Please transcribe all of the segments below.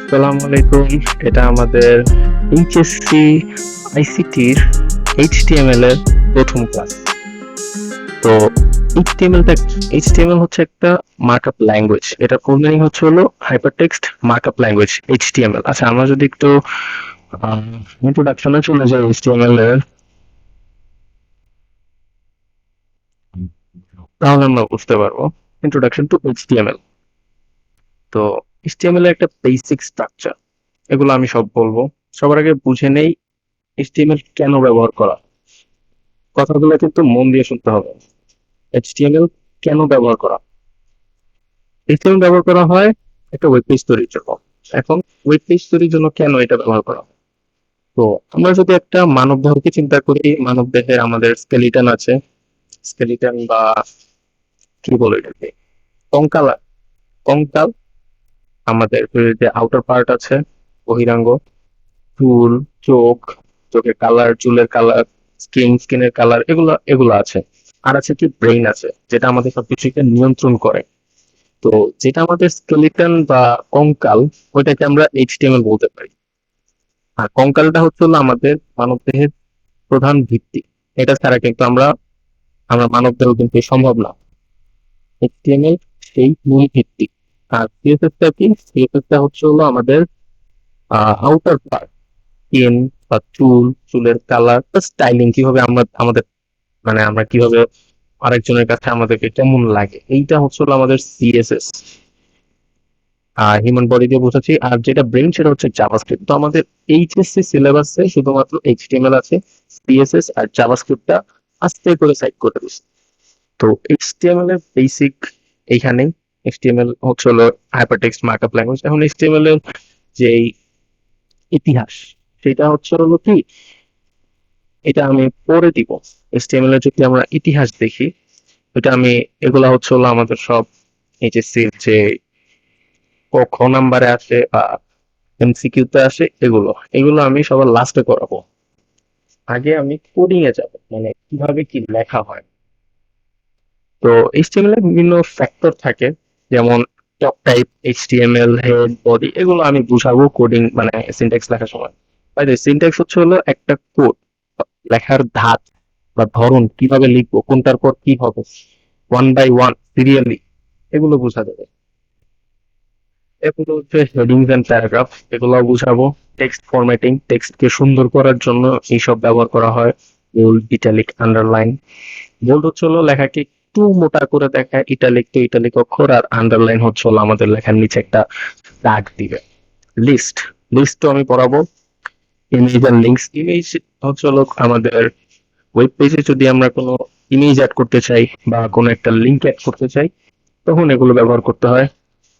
আসসালামু আলাইকুম। এটা আমাদের এইচএসসি আইসিটির এইচটিএমএল এর প্রথম ক্লাস। তো এইচটিএমএল হচ্ছে একটা মার্কআপ ল্যাঙ্গুয়েজ। এটা ফুল মিনিং হলো হাইপারটেক্সট মার্কআপ ল্যাঙ্গুয়েজ এইচটিএমএল। আচ্ছা, আমরা যদি একটু ইন্ট্রোডাকশনে চলে যাই এইচটিএমএল এর, তাহলে আমরা বুঝতে পারবো ইন্ট্রোডাকশন টু এইচটিএমএল। তো এইচটিএমএল এর একটা বেসিক স্ট্রাকচার, এগুলো আমি সব বলবো। সবার আগে বুঝে নেই এইচটিএমএল কেন ব্যবহার করা। কথাগুলো কিন্তু মন দিয়ে শুনতে হবে। এইচটিএমএল কেন ব্যবহার করা? এইচটিএমএল ব্যবহার করা হয় একটা ওয়েব পেজ তৈরির জন্য। এখন ওয়েব পেজ তৈরির জন্য কেন এটা ব্যবহার করা হয়? তো আমরা যদি একটা মানব দেহকে চিন্তা করি, মানব দেহে আমাদের স্কেলিটন আছে। স্কেলিটন বা কি বলে এটাকে, কঙ্কাল। কঙ্কাল, আমাদের শরীরের যে আউটার পার্ট আছে, বহিরাঙ্গ, চুল, চোখ, চোখের কালার, চুলের কালার, স্কিনের কালার, এগুলো এগুলো আছে। আর আছে কি, ব্রেইন আছে, যেটা আমাদের সবকিছুকে নিয়ন্ত্রণ করে। তো যেটা আমাদের স্কেলিটন বা কঙ্কাল, ওইটাকে আমরা এইচটিএমএল বলতে পারি। আর কঙ্কালটা হলো আমাদের মানবদেহের প্রধান ভিত্তি। এটা ছাড়া কিন্তু আমরা আমরা মানবদেহ কিন্তু সম্ভব না। এইচটিএমএল সেই মূল ভিত্তি। আর সিএসএস টা কি? সিএসএস টা হলো আমাদের আউটার পার্ট, স্কিন বা চুল, চুলের কালার, স্টাইলিং, কিভাবে আমরা আমাদের মানে আমরা কিভাবে আরেকজনের কাছে আমাদেরকে কেমন লাগে, এইটা হলো আমাদের সিএসএস। হিউম্যান বডি দিয়ে বোঝাচ্ছি। আর যেটা ব্রেন, সেটা হচ্ছে জাভাস্ক্রিপ্ট। তো আমাদের এইচএসসি সিলেবাসে শুধুমাত্র এইচটিএমএল আছে, সিএসএস আর জাভাস্ক্রিপ্টটা আস্তে করে সাইড করে দিচ্ছে। তো এইচটিএমএল এর বেসিক এইখানেই। এইচটিএমএল হলো হাইপারটেক্সট মার্কআপ ল্যাঙ্গুয়েজ। এখন এইচটিএমএল এর যে ইতিহাস, সেটা হলো কি, এটা আমি পরে দিব। এইচটিএমএল এর যদি আমরা ইতিহাস দেখি, এটা আমি, এগুলা হলো আমাদের সব এইচএসসি যে ক খ নাম্বারে আসে বা এমসিকিউতে আসে, এগুলো এগুলো আমি সবার লাস্টে করাবো। আগে আমি কোডিং এ যাব, মানে কিভাবে কি লেখা হয়। তো এইচটিএমএল এর বিভিন্ন ফ্যাক্টর থাকে, যেমন top type, HTML, head, body, এগুলো আমি বুঝাবো কোডিং মানে সিনট্যাক্স লেখার সময়। সিনট্যাক্স হলো একটা কোড, লেখার ধাপ বা ধরন, কিভাবে লিখবো, কোনটার পর কি হবে, ওয়ান বাই ওয়ান সিরিয়ালি, এগুলো বোঝা যাবে। এগুলো হচ্ছে হেডিংস এন্ড প্যারাগ্রাফ, এগুলো বুঝাবো। টেক্সট ফরম্যাটিং, টেক্সট কে সুন্দর করার জন্য এইসব ব্যবহার করা হয়। Bold, italic, underline. বোল্ড হলো লেখাকে একটু মোটা করে দেখায়, ইটালিক তো ইটালিক অক্ষর, আর আন্ডারলাইন হলো আমাদের লেখার নিচে একটা দাগ দিবে। লিস্ট, লিস্ট তো আমি পড়াবো। ইমেজ আর লিঙ্কস, ইমেজ হলো আমাদের ওয়েব পেজে যদি আমরা কোনো ইমেজ অ্যাড করতে চাই বা কোনো একটা লিঙ্ক অ্যাড করতে চাই, তখন এগুলো ব্যবহার করতে হয়।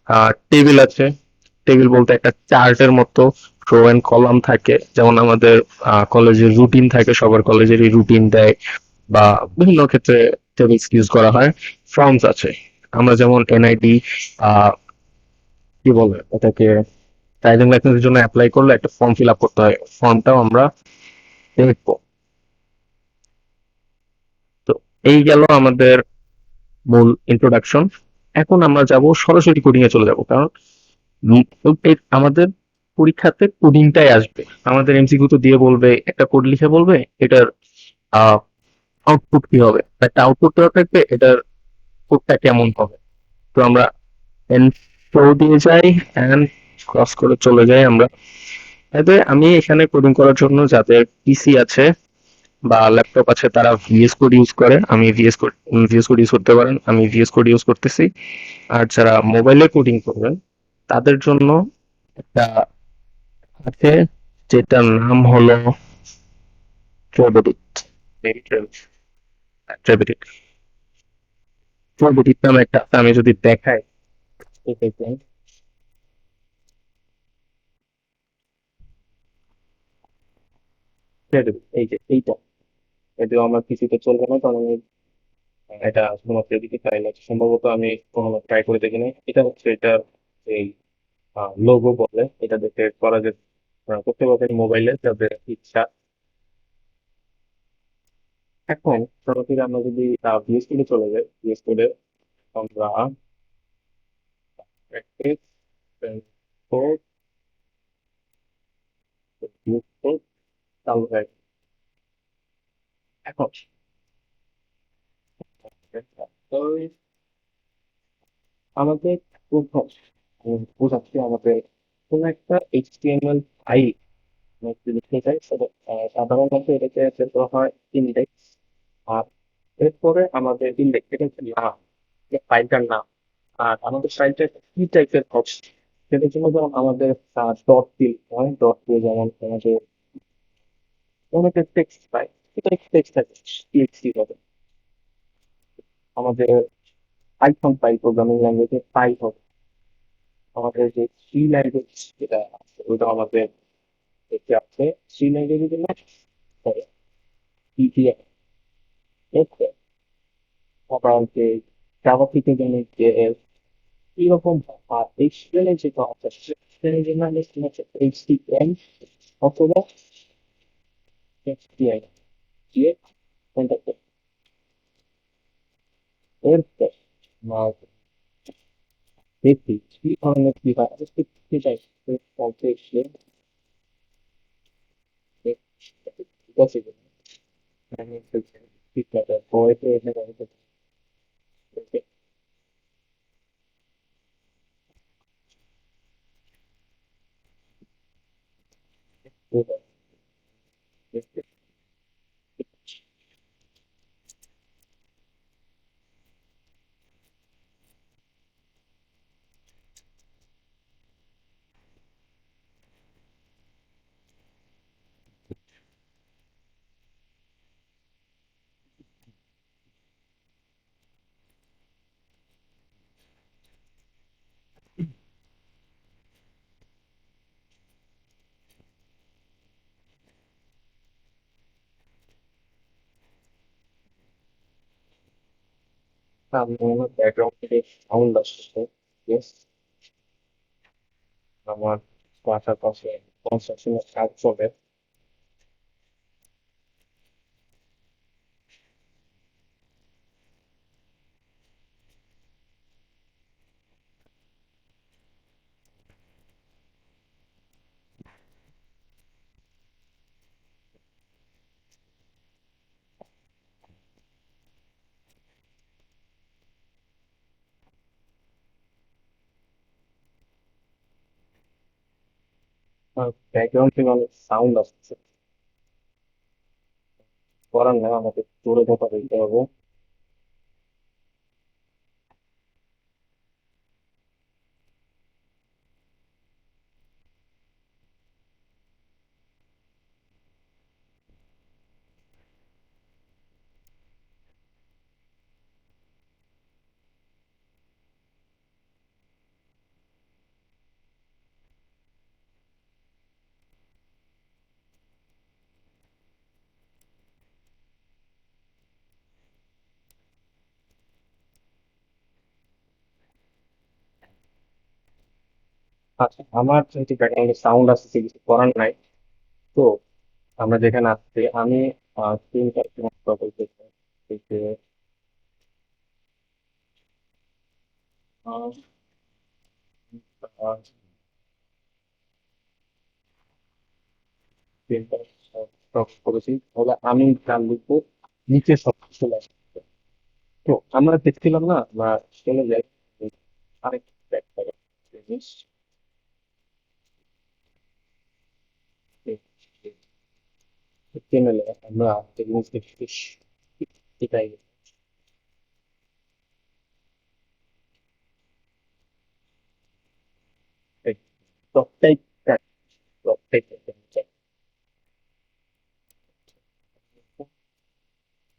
আর টেবিল আছে। টেবিল বলতে একটা চার্টের মতো রো এন্ড কলাম থাকে, যেমন আমাদের কলেজের রুটিন থাকে, সবার কলেজেরই রুটিন দেয়, বা বিভিন্ন ক্ষেত্রে টেবিলস ইউজ করা হয়। ফর্মস আছে, আমরা যেমন এনআইডি, কি বলে এটাকে, ড্রাইভিং লাইসেন্সের জন্য অ্যাপ্লাই করলে একটা ফর্ম ফিল আপ করতে হয়, ফর্মটাও আমরা দেখবো। তো এই গেল আমাদের মূল ইন্ট্রোডাকশন। এখন আমরা যাব সরাসরি কোডিং এ চলে যাব, কারণ আমাদের পরীক্ষাতে কোডিংটাই আসবে। আমাদের এমসিকিউ তো দিয়ে বলবে, একটা কোড লিখে বলবে এটার আউটপুট কি হবে, একটা আউটপুট দেওয়া থাকবে, এটার কোডটা কেমন হবে। তো আমরা এন শো দিয়ে যাই, এন্ড ক্রস করে চলে যাই আমরা। এতে আমি এখানে কোডিং করার জন্য যাদের পিসি আছে বা ল্যাপটপ আছে, তারা ভিএস কোড ইউজ করে। আমি ভিএস কোড ইউজ করতে পারেন, আমি ভিএস কোড ইউজ করতেছি। আর যারা মোবাইলে কোডিং করবেন, তাদের জন্য একটা আছে, যেটার নাম হলো ট্রেবেডিট। ট্রেবেডিট, ট্রেবেডিট নামে একটা আছে। আমি যদি দেখাই, এই দেখবেন, ট্রেবেডিট, এই যে এইটা, যদিও আমার কিছুতে চলবে না, কারণ আমি এটা শুধুমাত্র এদিকে ট্রাই লাগছে, সম্ভবত আমি কখনো ট্রাই করে দেখিনি। এটা হচ্ছে এটা এই লোগো বলে, এটা দেখে করা যে করতে পারবেন মোবাইলে, যাদের ইচ্ছা। এখন সরাসরি আমরা যদি ভিএস কোডে চলে যাই, ভিএস কোডে আমরা প্র্যাকটিস, মুক্ত চালু হয়ে গেছে। এখন তো আমাদের প্রথম বোঝাচ্ছি আমাদের কোন একটা এইচটিএমএল ফাইল লিখতে চাই সাধারণত এটাকে সেট করা হয় ইন্ডেক্স। আর এরপরে আমাদের ইন্ডেক্স এটা হচ্ছে নাম, ফাইলটার নাম। আর আমাদের ফাইলটা কি টাইপের হবে সেটার জন্য যেমন আমাদের ডট দিয়ে হয়, ডট দিয়ে যেমন আমাদের অনেকের টেক্সট পাই, এটা টেক্সট থাকে টিএক্সটি হবে। আমাদের পাইথন ফাইল প্রোগ্রামিং ল্যাঙ্গুয়েজে পাই হবে। আমাদের যে সি ল্যাঙ্গুয়েজ যেটা আছে ওটা আমাদের দেখতে আছে সি ল্যাঙ্গুয়েজের জন্য ইটিএফ। আবার যে জাভা থেকে জন্য জেএস এরকম। আর এইচটিএমএল এর যেটা আছে সেটার জন্য হচ্ছে এইচটিএম অথবা এসপিআই দিয়ে কন্ট্যাক্ট করতে। এরপর আমরা দেখি কি ধরনের কি হয় কি চাই বলতে গেলে পসিবল ঠিক আছে বইতে এসে আমার ব্যাকগ্রাউন্ড থেকে সাউন্ড আসছে। ইয়েস, আমার পাশাপাশি কনস্ট্রাকশনের কাজ চলে। ব্যাকগ্রাউন্ড থেকে অনেক সাউন্ড আসছে, করার না আমাকে জোরে কথা বলতে হবে। আচ্ছা, আমার যেহেতু ব্যাকগ্রাউন্ডে সাউন্ড আসছে কিছু করার নাই। তো আমরা যেখানে আসছি আমি তিনটা কথা বলতে চাই। এই যে, আহ, আহ, তিনটা টক করেছি তাহলে আমি গান লিখবো নিচে সব চলে আসছে। তো আমরা দেখছিলাম না বা চলে যাই আরেক একটা জিনিস। চ্যানেলে আমরা যে জিনিস দেখছি এটাই এই প্রত্যেক প্রত্যেক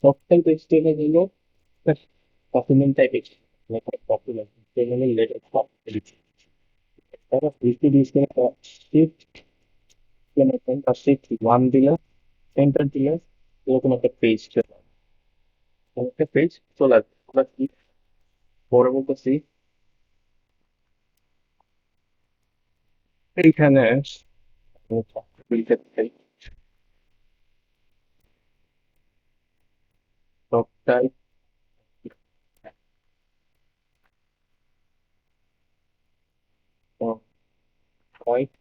প্রত্যেক স্টেজে গেল ডকুমেন্ট টাইপ ডকুমেন্ট চ্যানেলে লেটেস্ট সব তারপর ফিফটি ডিসকে শিফট শিফট ওয়ান দিলে এন্টার দিলে এরকম একটা পেজ চলে আসবে। একটা পেজ চলে আসবে। আমরা কি পরে বলতেছি এইখানে সবটাই পয়েন্ট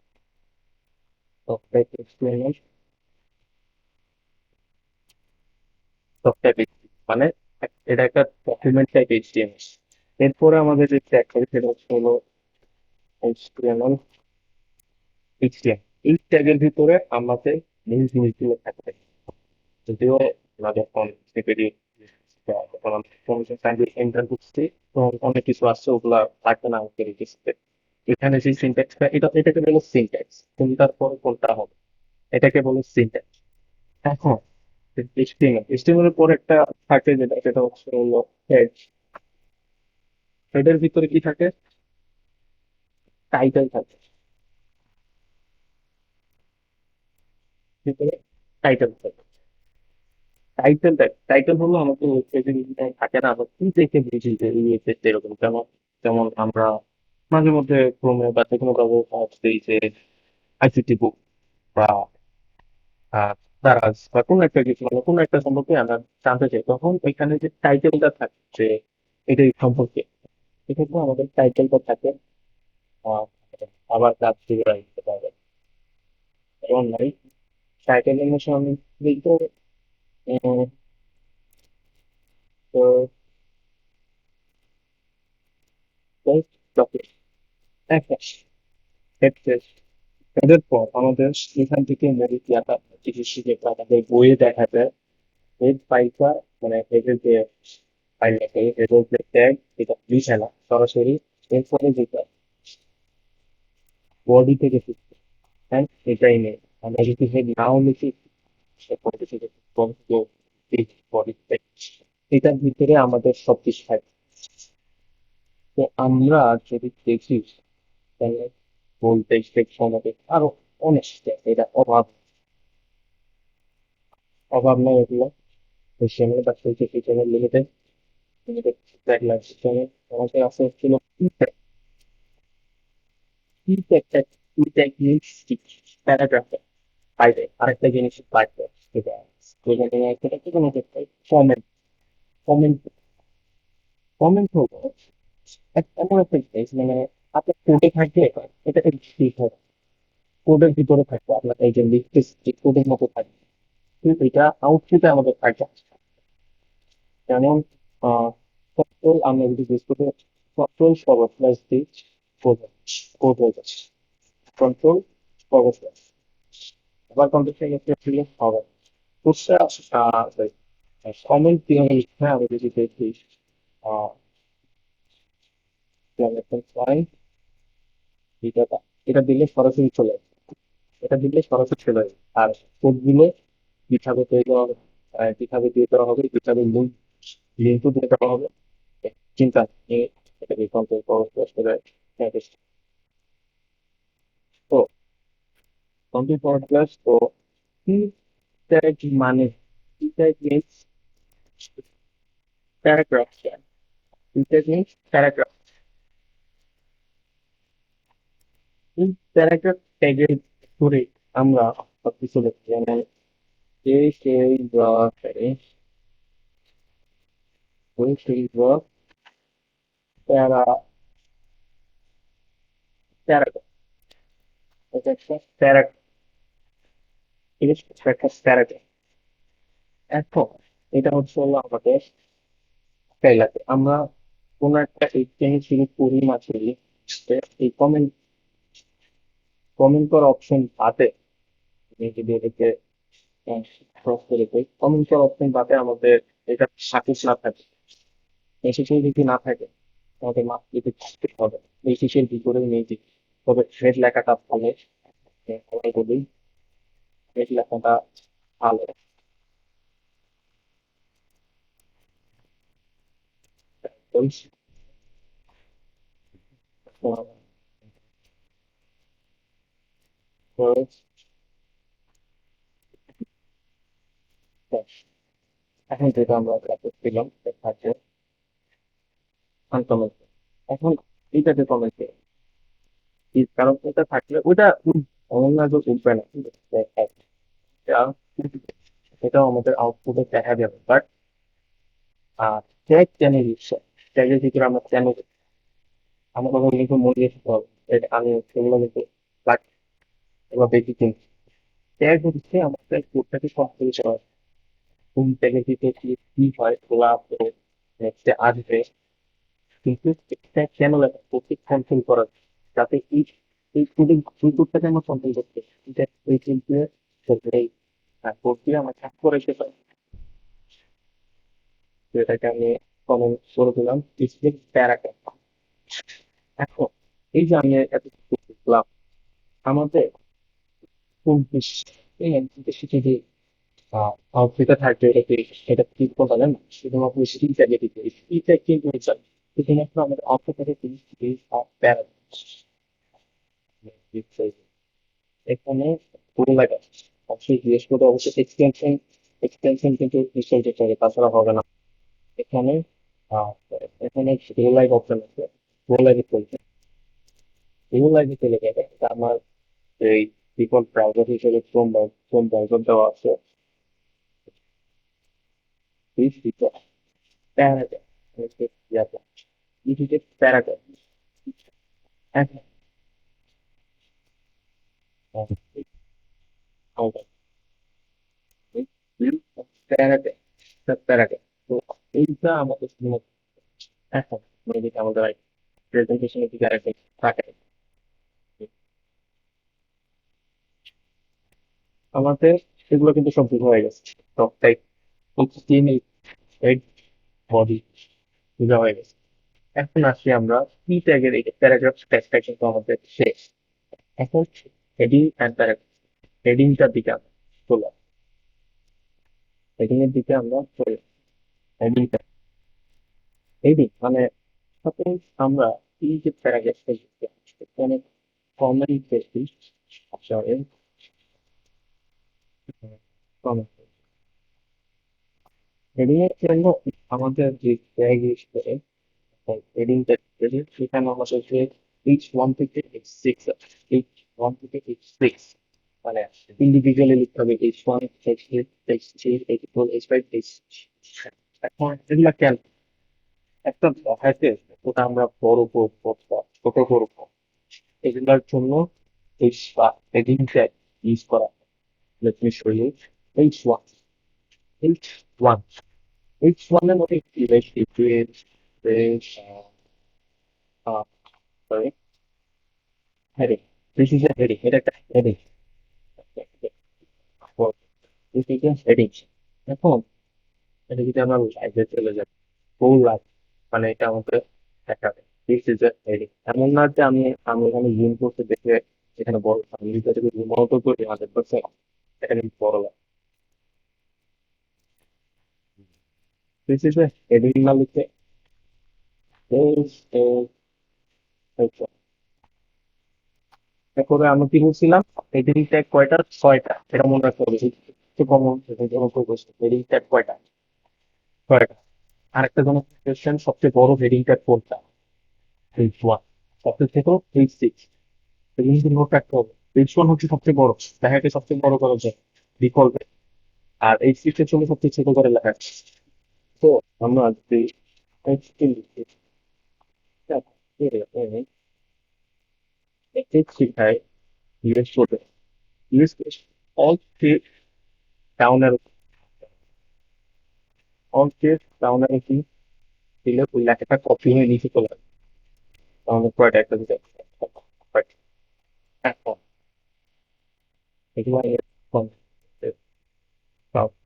সব টাইপ HTML, সব টাইপ মানে এটা একটা ডকুমেন্ট টাইপ HTML। এরপরে আমাদের যে ট্যাগ থাকে সেটা হলো HTML, HTML। এই ট্যাগের ভিতরে আমাদের মূল জিনিসগুলো থাকবে। যদিও আমরা যখন সিপিডি যখন আমরা প্রমোশন টাইম এন্টার করছি তখন অনেক কিছু আসছে, ওগুলা লাগবে না আমাকে রেজিস্ট্রে। এখানে যে সিনট্যাক্সটা, এটাকে বলো সিনট্যাক্স, কোনটার পর কোনটা হবে এটাকে বলো সিনট্যাক্স। এখন এইচটিএমএল এর পর একটা থাকে যেটা সেটা হচ্ছে হলো হেড। হেডের ভিতরে কি থাকে? টাইটেল থাকে, ভিতরে টাইটেল থাকে। টাইটেল হলো আমাদের ওয়েবসাইটে থাকে না, আমরা কি দেখে বুঝি যে এই ওয়েবসাইট এরকম। যেমন যেমন আমরা মাঝে মধ্যে ক্রোমে বা যে কোনো কাগজ আসছে যে আইসিটি বুক বা আহ, দারাজ বা কোনো একটা কিছু, মানে কোনো একটা সম্পর্কে আমরা জানতে চাই, তখন ওইখানে যে টাইটেলটা থাকে যে এটাই সম্পর্কে, এক্ষেত্রে আমাদের টাইটেলটা থাকে। আহ, আবার কাজ থেকে রাখতে পারবে এবং নাই টাইটেলের মধ্যে আমি লিখবো এদের পর আমাদের এখান থেকে মেরিট ইয়াটা চিকিৎসা যেটা আমাদের বইয়ে দেখা যায়, হেড ফাইলটা মানে হেডের যে ফাইল থাকে হেডের যে ট্যাগ, এটা লিখে না সরাসরি। এরপরে যেটা বডি থেকে শিখছে, হ্যাঁ এটাই নেই। আমরা যদি হেড নাও লিখি সে বডি থেকে বডি থেকে, এটার ভিতরে আমাদের সবকিছু থাকে। তো আমরা যদি দেখি তাহলে বলতে আমাদের আরো অনেক এটা অভাব নেই এগুলো। সেখানে বা সেই সিস্টেমে লিমিটেড লিমিটেড গাইডলাইন সিস্টেমে আমাদের আছে ছিল একটা মিনস প্যারাগ্রাফ পাইবে, আরেকটা জিনিস পাইবে সেটা যেখানে সেটা কি কোনো কমেন্ট কমেন্ট কমেন্ট হলো এমন একটা জিনিস মানে আপনার কোডে থাকবে, এটা ঠিক হবে কোডের ভিতরে থাকবে, আপনার এই যে লিখতে কোডের মতো থাকবে, কিন্তু এটা আউটপুটে আমাদের থাকবে। যেমন কন্ট্রোল আমরা যদি ইউজ করি, কন্ট্রোল ফরওয়ার্ড স্ল্যাশ দিয়ে কোড কোড হয়ে যাচ্ছে, কন্ট্রোল ফরওয়ার্ড স্ল্যাশ, আবার কন্ট্রোল ফিরে হবে কোডটা। কমেন্ট দিয়ে আমি হ্যাঁ আমি যদি দেখি ফাইন এটা, এটা দিলে সরাসরি চলে আসে, এটা দিলে সরাসরি চলে আসে। আর কোড দিলে গিটহাবে তৈরি দেওয়া হবে, গিটহাবে দিয়ে দেওয়া হবে, গিটহাবে লিঙ্কও দিয়ে দেওয়া হবে। চিন্তা নেই, এটাকে কন্ট্রোল ফরওয়ার্ড স্ল্যাশ করে তো কন্ট্রোল ফরওয়ার্ড স্ল্যাশ তো কি ট্যাগ মানে, কি ট্যাগ মিনস প্যারাগ্রাফ, কি ট্যাগ মিনস প্যারাগ্রাফ। এই প্যারাগ্রাফ ট্যাগের ধরে আমরা সবকিছু লিখছি, যেমন এই সেই প্যারা প্যারাগ্রাফ, এটা একটা প্যারাগ্রাফ, ঠিক আছে, এটা একটা প্যারাগ্রাফ। এখন এটা হচ্ছে হলো আমাদের স্টাইলাতে আমরা কোন একটা এইচটিএমএল শুরু করি মাঝে এই কমেন্ট কমেন্ট করা অপশন বাদে, আমি যদি এটাকে ক্রস করে দিই, কমেন্ট করা অপশন বাদে আমাদের এটা সাকসেস না থাকে, এসেছে যদি না থাকে আমাদের মার্কটিতে থাকতে হবে এই শেষের ভিতরে নিয়ে দিই। তবে ফ্রেড লেখাটা ভালো, সবাই বলি ফ্রেড লেখাটা ভালো। এখন যেটা আমরা করছিলাম থাকবে আনকমেন্ট, এখন এইটাতে কমেন্ট, কারণ এটা থাকলে ওইটা অন্য উঠবে না, এটাও আমাদের আউটপুটে দেখা যাবে। বাট ট্যাগ চ্যানেল দিচ্ছে, ট্যাগের ভিতরে আমরা চ্যানেল আমার কথা কিন্তু মনে রাখতে হবে, আমি সেগুলো কিন্তু লাগ এগুলো বেশি চিনি। ট্যাগ হচ্ছে আমাদের কোডটাকে কম্পাইল করা, কোন ট্যাগের ভিতরে কি কি হয় ক্লাস নেক্সটে আসবে, কিন্তু এটা কেন লেখা প্রত্যেক কন্ট্রোল করা যায়, যাতে এই এই কোডিং এই কোডটাকে আমরা কন্ট্রোল করতে পারি। এটা এই কিন্তু এই কোড দিয়ে আমরা কাজ করাইতে পারি। তো এটাকে আমি কমেন্ট করে দিলাম ডিসপ্লে প্যারাগ্রাফ। এখন এই যে আমি এত কিছু লিখলাম, আমাদের কোন এই এমসিতে যে আউটপুটটা থাকবে এটাকে, এটা কি করতে পারেন শুধুমাত্র স্ক্রিনটা দিয়ে দিতে স্ক্রিনটা কিন্তু চাই, শুধুমাত্র আমাদের আউটপুটটাকে প্যারাগ্রাফ এখানে পুরো লাগে অবশ্যই জিজ্ঞেস করতে, অবশ্যই এক্সটেনশন এক্সটেনশন কিন্তু ইনস্টল করতে হবে, তাছাড়া হবে না। এখানে আহ, এখানে গো লাইভ অপশন আছে, গো লাইভে চলছে, গো লাইভে চলে গেলে এটা আমার এই ডিফল্ট ব্রাউজার হিসেবে ক্রোম ব্রাউজার দেওয়া আছে। এই প্যারাগ্রাফ ইউটিউবে প্যারাগ্রাফ এখন প্যারাগ্রাফ তো এইটা আমাদের শুধুমাত্র এখন যেটা আমাদের প্রেজেন্টেশনের দিকে আরেকটা থাকে, আমাদের সেগুলো কিন্তু সব বুঝা হয়ে গেছে, top type HTML head body বুঝা হয়ে গেছে। এখন আসি আমরা কি ট্যাগের এই প্যারাগ্রাফ ট্যাগটা কিন্তু আমাদের শেষ। এখন হেডিং অ্যান্ড প্যারাগ্রাফ, হেডিংটার দিকে আমরা চলে হেডিং এর দিকে আমরা চলে হেডিংটা হেডিং মানে সাপোজ আমরা এই যে প্যারাগ্রাফটা এখানে কমেন্ট পেয়েছি, সরি কমেন্ট হেডিং এর জন্য আমাদের যে ট্যাগ ইউজ করে হেডিং ট্যাগ সেখানে আমাদের যে H1 থেকে H6 H1 থেকে H6 মানে ইন্ডিভিজুয়ালি লিখতে হবে H1 H8 H3 H4 H5 H6। এখন এগুলা কেন একটা দেখাইতে ওটা আমরা বড় করবো বা ছোট করবো, এগুলার জন্য এই হেডিং ট্যাগ ইউজ করা। Let me show you H1 H1 H1 এর মধ্যে কি বেশি বেশ বেশ sorry heading, this is a heading, এটা একটা heading, this is a heading. এখন এটা যদি আমরা লাইভে চলে যাই ফুল লাইভ মানে এটা আমাকে দেখাবে দিস ইজ এ হেডিং। এমন না যে আমি আমি এখানে জুম করতে দেখে এখানে বড় আমি যদি এটাকে জুম আউট করি 100% এখানে বড় লাগে। দিস ইজ এ হেডিং না লিখে this is a- তারপরে আমি কি বলছিলাম, হেডিং ট্যাগ কয়টা, ছয়টা, এটা মনে রাখতে হবে। একটু কমন হেডিং ট্যাগ কয়টা, ছয়টা। আরেকটা জন্য কোয়েশ্চেন, সবচেয়ে বড় হেডিং ট্যাগ কোনটা, H1, সবচেয়ে ছোট H6, এগুলো কিন্তু নোট রাখতে হবে। H1 হচ্ছে সবচেয়ে বড়, দেখা যাচ্ছে সবচেয়ে বড় করা যায় ডিফল্টে, আর H6 এর জন্য সবচেয়ে ছোট করে লেখা আছে। তো আমরা যদি H3 লিখি, H3 খাই ইউএস কোডে, ইউএস অল ডাউনের অঙ্কের ডাউনারে কি দিলে ওই লেখাটা কপি হয়ে নিচে চলে আসবে, তাহলে কয়টা একটা দিতে এখন এগুলো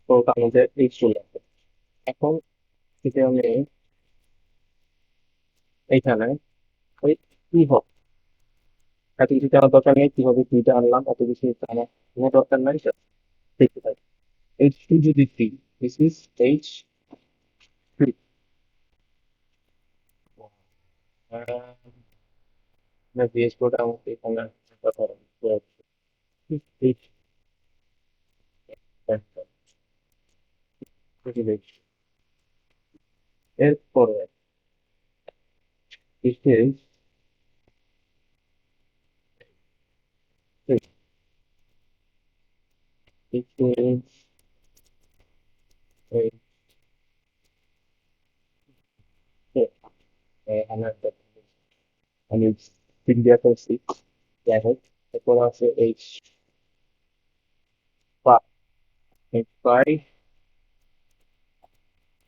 তো আমাদের এই চলে আসবে। এখন যদি আমি এইখানে ওই কি হবে, এত কিছু জানার দরকার নেই, কিভাবে দুইটা আনলাম এত কিছু আমার কোনো দরকার নাই, just দেখতে পাই H2 যদি 3, this is H3, VS code আমাকে এখানে H এরপরে this is this is আমি একটা আমি ইন্ডিয়া করছি, যাই হোক। এরপর আছে ট্রাই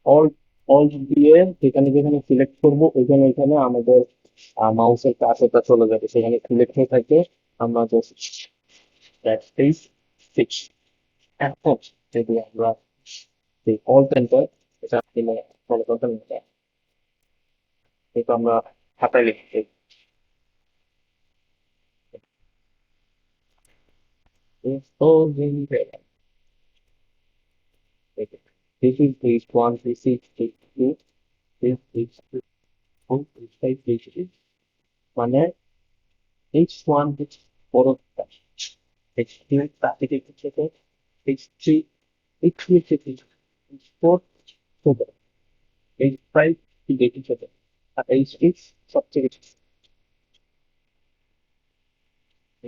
অল অল দিয়ে যেখানে যেখানে সিলেক্ট করবো ওইখানে ওইখানে আমাদের মাউসের কার্সারটা চলে যাবে, সেখানে সিলেক্ট হয়ে থাকে। আমরা জাস্ট ব্যাকস্পেস ফিক্স। এখন যদি আমরা এই অল সেন্টার এটা দিলে ফলো করতে হবে, কিন্তু আমরা খাতায় লিখছি install in there. This is page one, this is page two, this is page four, page five, page six. মানে H1 হচ্ছে বড়টা, H2 তার থেকে একটু ছোট, H3 একটু হচ্ছে H4 ছোট, H5 থেকে একটু ছোট, আর H6 সবচেয়ে বেশি,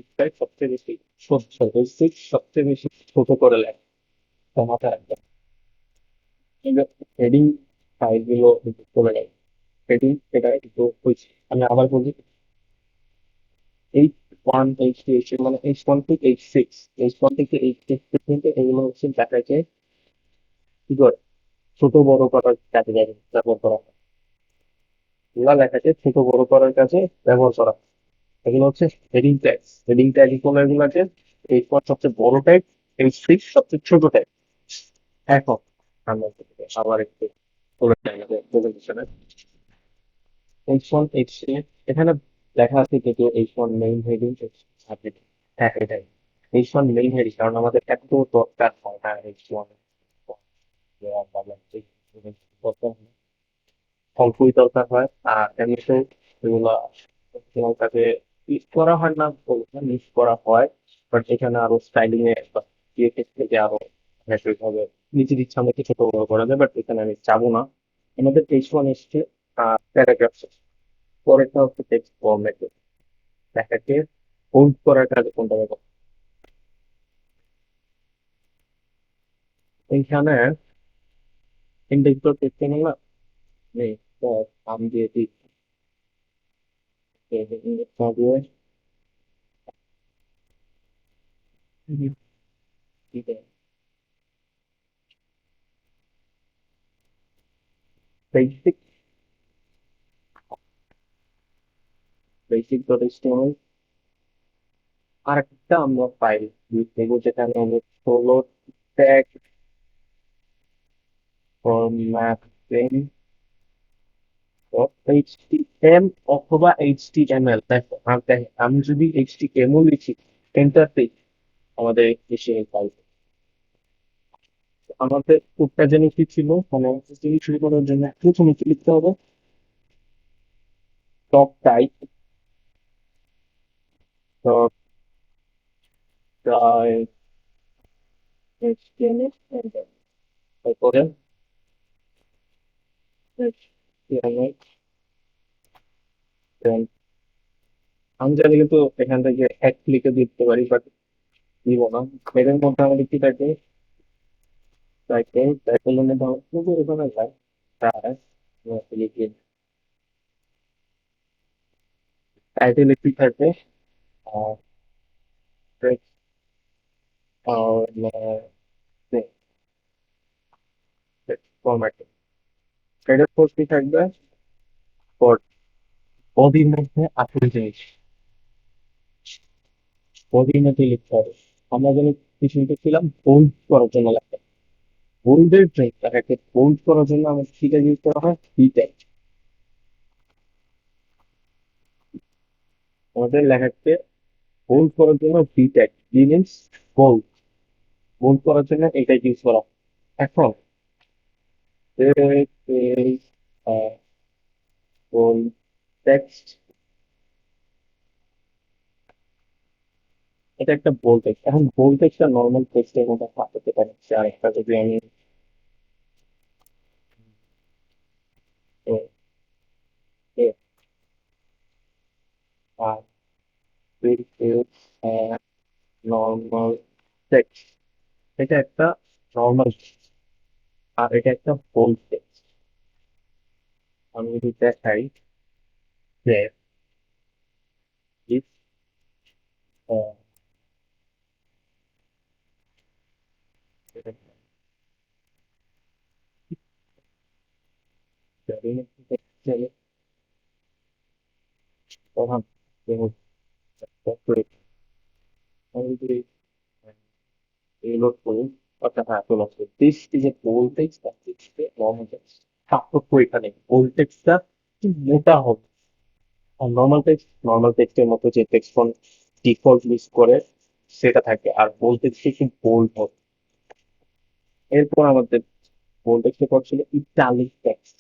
H5 সবচেয়ে বেশি ছোট, H6 সবচেয়ে বেশি ছোট করে লেখা। তো মাথায় রাখবেন হেডিং ফাইল গুলো করে নেয়। হেডিং এটা একটু হয়েছে, আমি আবার বলি, H1 H2 H3 মানে H1 থেকে H6, H1 থেকে H6 পর্যন্ত এগুলো হচ্ছে ডাটাকে কি করে ছোট বড় করার কাজে ব্যবহার করা হয়। এগুলা লেখাকে ছোট বড় করার কাজে ব্যবহার করা হয়। এগুলো হচ্ছে হেডিং ট্যাগ। হেডিং ট্যাগ গুলো এগুলাকে H1 সবচেয়ে বড় ট্যাগ, H6 সবচেয়ে ছোট ট্যাগ। এখন আমরা আবার একটু বলে যাই আমাদের প্রেজেন্টেশনে H1 H3 এখানে লেখা আছে কিন্তু H1 মেইন হেডিং সাবজেক্ট। হ্যাঁ এটাই H1 মেইন হেডিং, কারণ আমাদের এত দরকার হয় না H1 অল্পই দরকার হয়। আর এমনিতেও এগুলো তোমার কাছে ইউজ করা হয় না, ইউজ করা হয়, বাট এখানে আরো স্টাইলিং এ বা CSS থেকে আরো হবে নিজের ইচ্ছা মতো ছোট বড় করা যায়, বাট এখানে আমি চাবো না। আমাদের H1 এসছে প্যারাগ্রাফ, পরেরটা হচ্ছে টেক্সট ফরম্যাট, লেখাকে হোল্ড করার কাজে কোনটা ব্যবহার। এইখানে ইন্ডেক্স ডট এইচটিএমএল না নেই, তো আমি দিয়ে দিই ইন্ডেক্স না দিয়ে বেসিক বেসিক ডট এইচটিএমএল। আর একটা আমরা ফাইল দেব যেখানে আমরা ষোলো ট্যাগ ফরম্যাটিং এইচটিএম অথবা এইচটিএমএল। দেখো আমি যদি এইচটিএমএল লিখি এন্টার দিই আমাদের এসে ফাইল। আমাদের কোডটা যেন কি ছিল, মানে SSD শুরু করার জন্য প্রথমে কি লিখতে হবে, top type top type HTML, তারপরে HTML, আমি জানি কিন্তু এখান থেকে এক ক্লিকে দিতে পারি, বাট দিব না। এর মধ্যে আমাদের কি থাকে, টাইটেলের মধ্যে আমার শুধু এখানে যায় তার টাইটেলে কি থাকে, ফরম্যাট, এটার পর কি থাকবে, বডির মধ্যে আসলে জিনিস, বডির মধ্যে লিখতে হবে। আমরা যেন কিছু লিখেছিলাম বোল্ড করার জন্য লাগবে, বোল্ডের ট্রেক তাকে বোল্ড করার জন্য আমাদের সেটা ইউজ করা হয় ভি ট্যাগ। আমাদের লেখাকে বোল্ড করার জন্য B tag, B means bold, bold করার জন্য এটা ইউজ করা হয়। এখন বোল্ড টেক্সট, এটা একটা বোল্ড টেক্সট। এখন বোল্ড টেক্সটটা নর্মাল টেক্সটের মধ্যে পাঠাতে পারে, আর একটা যদি আমি নর্মাল টেক্সট, এটা একটা নর্মাল, আর এটা একটা বোল্ড টেক্সট। আমি যদি দেখাই যে if, প্রধান লোড করি অর্থাৎ হ্যাঁ চলে আসছে this is A voltage that is a normal text পার্থক্য এখানে ভোল্টেজটা একটু মোটা হবে আর নর্মাল টেক্সটের মতো যে টেক্সট ফন্ট ডিফল্ট ইউজ করে সেটা থাকে আর ভোল্টেজটা একটু বোল্ড হবে এরপর আমাদের ভোল্টেজটা করছিল ইটালিক টেক্সট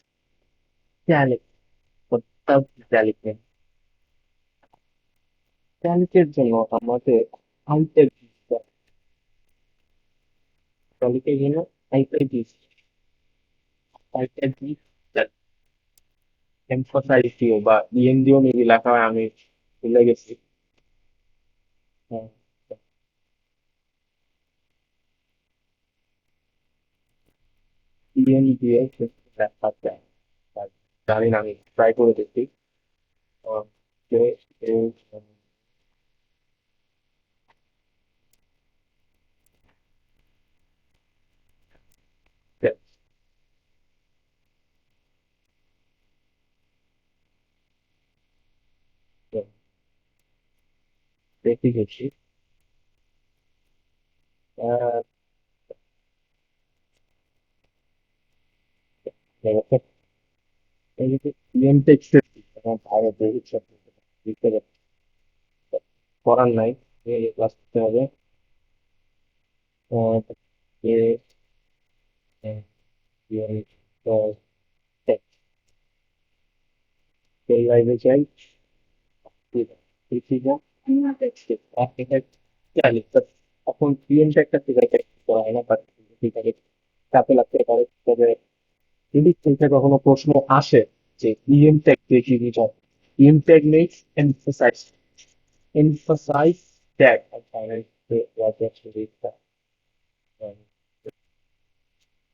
ইটালিক ইটালিক ইটালিকের জন্য আমাদের আইটের ইটালিকের জন্য আইটের আইটের এমফাসাইজ দিও বা ইএন দিও মেবি লেখা হয় আমি ভুলে গেছি হ্যাঁ ইএন দিয়ে লেখা যায় আর জানি না আমি ট্রাই করে দেখি যে দেখি গেছি ইএন টেক্সট আগে দেখি লিখতে করার নাই ক্লাস করতে হবে এ এই লাইভে চাই এখন পিএমটা একটা ঠিক আছে করা হয় না বাট ঠিক আছে চাপে লাগতে পারে তবে যদি চিন্তা কখনো প্রশ্ন আসে যে ইএম ট্যাগ দিয়ে কি বোঝায় EM tag means emphasize tag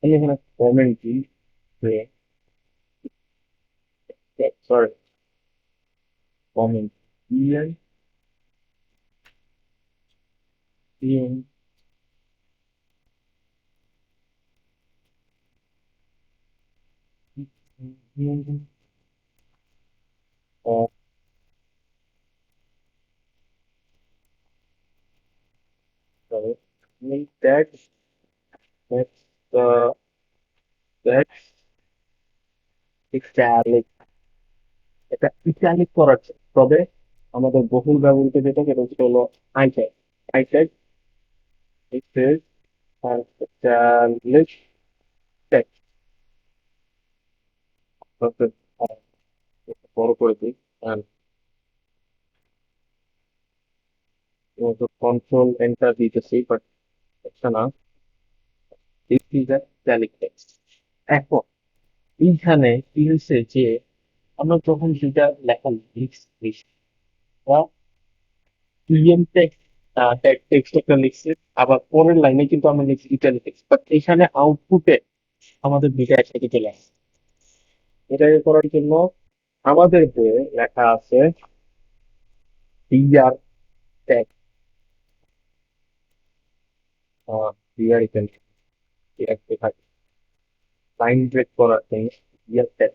আমি এখানে কমেন্ট দিই sorry comment EM EM tag tag italic এটা ইটালিক করার তবে আমাদের বহুল ব্যবহৃত যেটা সেটা হচ্ছে হলো আইট্যাগ আইট্যাগ ইটালিক ট্যাগ বড় করে দিই কন্ট্রোল এন্টার দিতেছি বাট এটা না this is a italic text এখন এইখানে কি হয়েছে যে আমরা যখন যেটা লেখা লিখছি বা ইএম টেক্সট টেক্সট একটা লিখছি আবার পরের লাইনে কিন্তু আমরা লিখছি ইটালিক টেক্সট বাট এখানে আউটপুটে আমাদের দুইটা একসাথে চলে আসছে এটাকে করার জন্য আমাদের বইয়ে লেখা আছে বিআর ট্যাগ বিআর ইকুয়াল থাকে লাইন ব্রেক করার জন্য বিআর ট্যাগ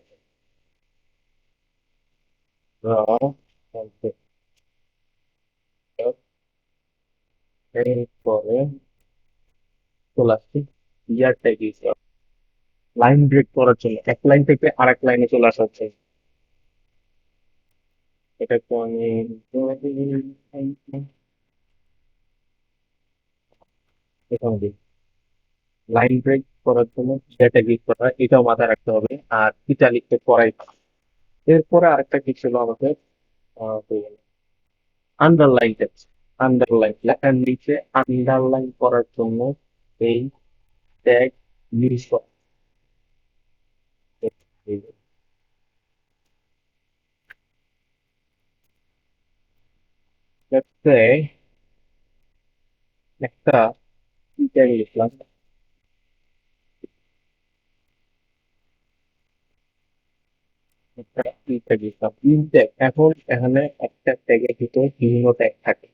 এরপরে চলে আসছি বিআর ট্যাগ লাইন ব্রেক করার জন্য এক লাইন থেকে আরেক লাইনে চলে আসা হচ্ছে এটা তো আমি এখানে দিই লাইন ব্রেক করার জন্য যেটা ক্লিক করা হয়, এটাও মাথায় রাখতে হবে আর এটা লিখতে পড়াই এরপরে আরেকটা কি ছিল আমাদের আন্ডারলাইন টেক্সট আন্ডারলাইন লেখার নিচে আন্ডারলাইন করার জন্য এই ট্যাগ ইউজ করা Let's say একটা ট্যাগ লিখলাম একটা ট্যাগ লিখলাম ট্যাগ এখন এখানে একটা ট্যাগের ভিতরে বিভিন্ন ট্যাগ থাকে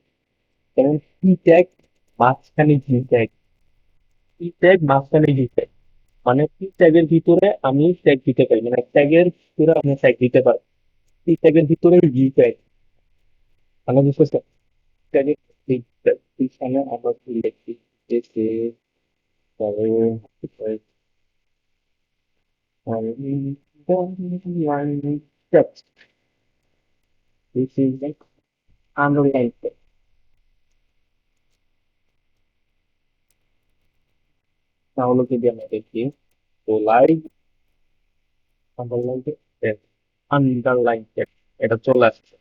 যেমন কি ট্যাগ মাঝখানে জি ট্যাগ ই ট্যাগ মাঝখানে জি ট্যাগ মানে পি ট্যাগের ভিতরে আমি ট্যাগ দিতে পারি, মানে ট্যাগের ভিতরে আমি ট্যাগ দিতে পারি, পি ট্যাগের ভিতরে ভি ট্যাগ, মানে বুঝতেছে ট্যাগের পিছনে আমরা কি লিখছি, যে সে তবে this is like underline text. তাহলে যদি আমরা দেখি তো live underline text, underline text এটা চলে আসছে,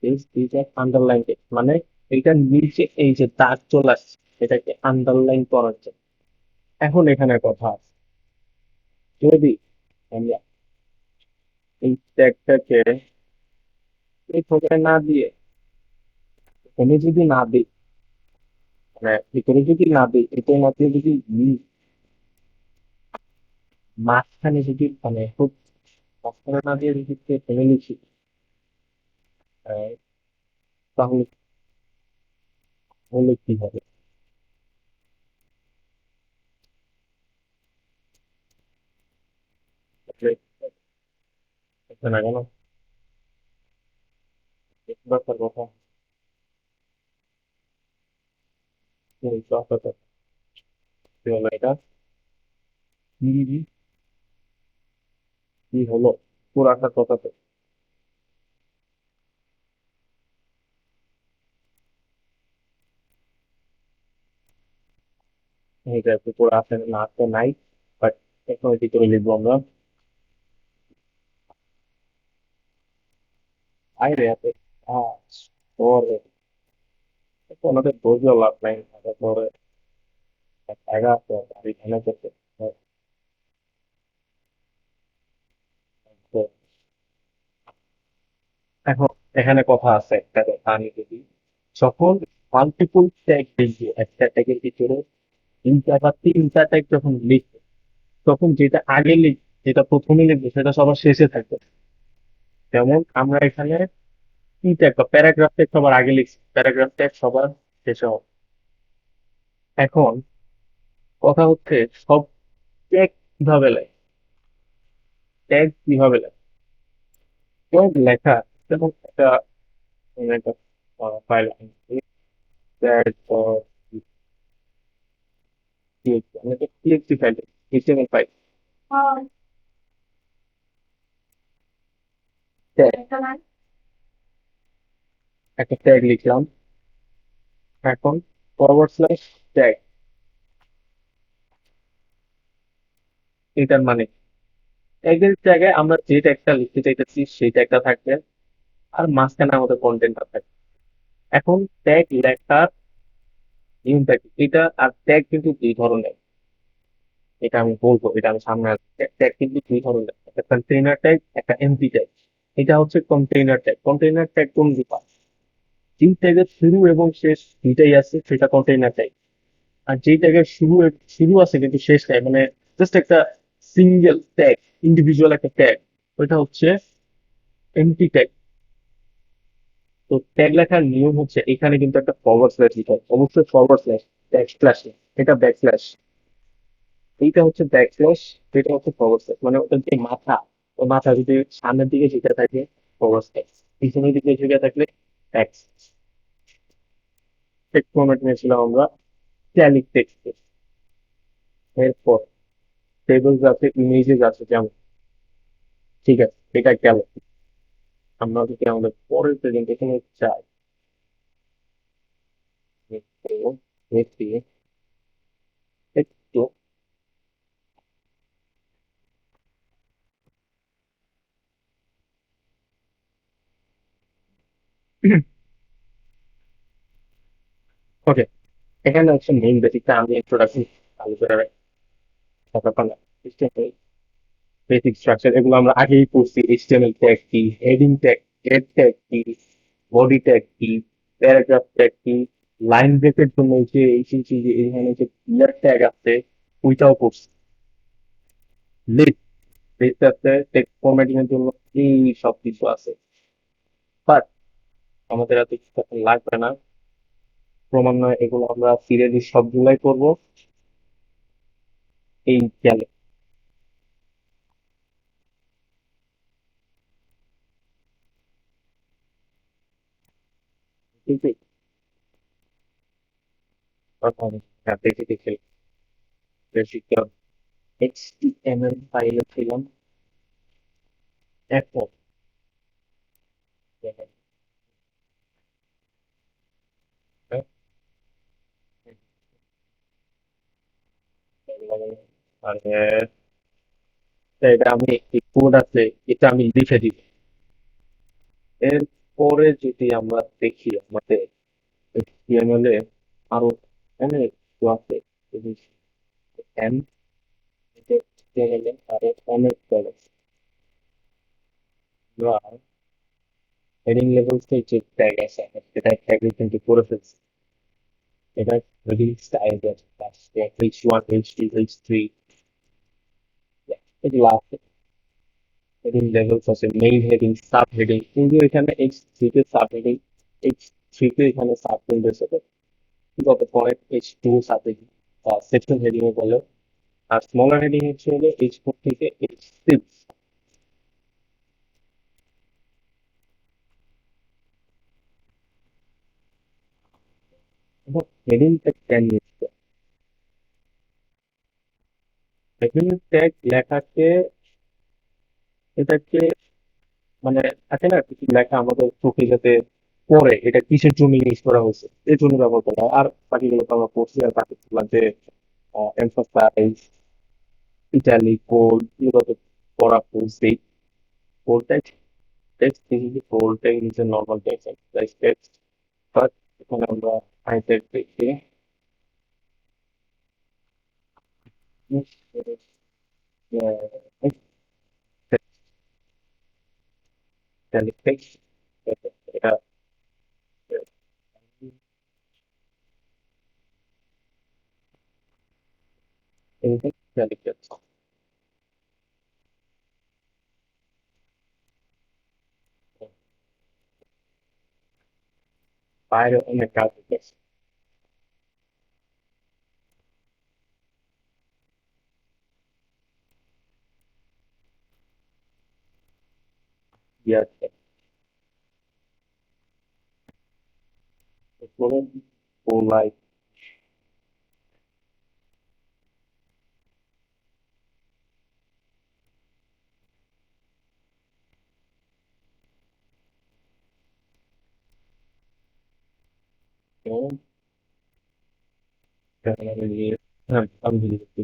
দিস ইজ এক আন্ডারলাইন টেক্সট, মানে এইটার নিচে এই যে দাগ চলে আসছে এটাকে আন্ডারলাইন করার জন্য। এখন এখানে কথা আছে, যদি আমরা এই ট্যাগটাকে এইভাবে না দিয়ে এখানে যদি না দিই, মানে ভিতরে যদি না দিই, এটা না দিয়ে যদি মাঝখানে যদি মানে খুব মাঝখানে না দিয়ে যদি ফেলে নিচ্ছি, তাহলে হলে কি হবে? আসলে বুঝতে না কেন ব্যাপার কথা, কথা কি হলো এটা, কি কি হলো পুরাটা কথাতে, এটা একটু পুরো আছে না তো নাই, বাট এখন ভিতরে লিখবো আমরা আইরে এত পরে আমাদের বুঝলো লাভ নাই, তারপরে জায়গা আছে আর এখানে করতে, তো এখন এখানে কথা আছে একটা কথা, আমি যদি যখন মাল্টিপল ট্যাগ লিখবো একটা ট্যাগের ভিতরে তিনটা বা তিনটা ট্যাগ যখন লিখবো, তখন যেটা আগে যেটা প্রথমে লিখবো সেটা সবার শেষে থাকবে। যেমন আমরা এখানে কি ট্যাগ বা প্যারাগ্রাফ ট্যাগ সবার আগে লিখছি, প্যারাগ্রাফ ট্যাগ সবার শেষে হবে। এখন কথা হচ্ছে সব ট্যাগ কিভাবে লেখে, ট্যাগ কিভাবে লেখে, ট্যাগ লেখা যেমন একটা একটা ফাইল ট্যাগ আমি একটা TXT file, HTML file, tag একটা ট্যাগ লিখলাম, এখন ফরওয়ার্ড স্ল্যাশ ট্যাগ, এটার মানে ট্যাগের জায়গায় আমরা যে ট্যাগটা লিখতে চাইতেছি সেই ট্যাগটা থাকবে, আর মাঝখানে আমাদের কন্টেন্টটা থাকবে। এখন ট্যাগ লেখার নিয়মটা কি, এটা আর ট্যাগ কিন্তু দুই ধরনের, এটা আমি বলবো, এটা আমি সামনে আসছি, ট্যাগ কিন্তু দুই ধরনের, একটা কন্টেইনার ট্যাগ, একটা এমপি ট্যাগ। এটা হচ্ছে কন্টেইনার ট্যাগ, কন্টেইনার ট্যাগ কোন রূপা, যে ট্যাগের শুরু এবং শেষ দুইটাই আছে সেটা কন্টেইনার ট্যাগ, আর যে ট্যাগের শুরু আছে কিন্তু শেষ নাই, মানে জাস্ট একটা সিঙ্গেল ট্যাগ, ইন্ডিভিজুয়াল একটা ট্যাগ, ওইটা হচ্ছে এমপি ট্যাগ। তো ট্যাগ লেখার নিয়ম হচ্ছে এখানে কিন্তু একটা ফরওয়ার্ড স্ল্যাশ দিতে হবে, অবশ্যই ফরওয়ার্ড স্ল্যাশ, ব্যাক স্ল্যাশ, এটা ব্যাক স্ল্যাশ, এইটা হচ্ছে ব্যাক স্ল্যাশ, এটা হচ্ছে ফরওয়ার্ড স্ল্যাশ, মানে ওটার যে মাথা, ওই মাথা যদি সামনের দিকে ঝুঁকে থাকে ফরওয়ার্ড স্ল্যাশ, পিছনের দিকে ঝুঁকে থাকলে ব্যাক। টেক্সট ফরম্যাট নিয়েছিলাম আমরা ট্যালিক টেক্সট, এরপর টেবলস আছে, ইমেজেস আছে যেমন, ঠিক আছে এটা গেল। আমরা যদি আমাদের পরের প্রেজেন্টেশনে যাই, একটু দেখি, একটু ওকে, এখানে হচ্ছে মেইন বেসিকটা আমি ইন্ট্রোডাকশন আলোচনার ব্যাপার না, বেসিক স্ট্রাকচার এগুলো আমরা আগেই পড়ছি, এইচটিএমএল ট্যাগ কি, হেডিং ট্যাগ, হেড ট্যাগ কি, বডি ট্যাগ কি, প্যারাগ্রাফ ট্যাগ কি, লাইন ব্রেকের জন্য যে যে এখানে যে ক্লিয়ার ট্যাগ আছে ওইটাও পড়ছি, লিস্ট লিস্ট আছে, টেক্সট ফরম্যাটিং এর জন্য এই সব কিছু আছে, বাট আমাদের এত কিছু এখন লাগবে না, ক্রমান্বয়ে এগুলো আমরা সিরিয়ালি সবগুলাই করবো। এই গেলে কিন্তু প্রথম দেখে বেশিরভাগ HTML ফাইলে ছিলাম। এখন দেখেন, হ্যাঁ, মানে এটা আমি একটি কোড আছে, এটা আমি লিখে দিব। এরপরে যদি আমরা দেখি আমাদের HTML এ আরো অনেক কিছু আছে জিনিস। এন্ড HTML এ আরো অনেক ট্যাগ আছে। আমরা হেডিং লেভেলস এর যে ট্যাগ আছে সেটা ট্যাগ কিন্তু করে ফেলছি। এটা হেডিং স্টাইল আছে, H1, H2, H3 এগুলো আছে। হেডিং লেভেলস আছে, মেইন হেডিং, সাব হেডিং, কিন্তু এখানে H3 তে সাব হেডিং, H3 তে এখানে সাব হেডিং রয়েছে। গত point H2 sub heading section heading এ বলে। আর স্মলার হেডিং হচ্ছে হলো H4 থেকে H6। এবং হেডিংটা কেন নিচ্ছে, হেডিং ট্যাগ লেখাকে, এটাকে মানে থাকে না কিছু লেখা আমাদের চোখে যাতে পড়ে এটা কিসের জন্য ইউজ করা হয়েছে এর জন্য ব্যবহার করা হয়। আর বাকিগুলো তো আমরা পড়ছি, আর বাকিগুলো যে এমফাসাইজ, ইটালিক, বোল্ড, এগুলো তো পড়া পড়ছি। বোল্ড টেক্সট কিন্তু বোল্ড টেক্সট নিচে normal text, emphasize text. But এখানে আমরা হাইটেক দেখি ইটালিক টেক্সট, এটা ইটালিক টেক্সট বাইরে অনেক কাজ টেক্সট দিয়ে আছে। লাইক আমি যদি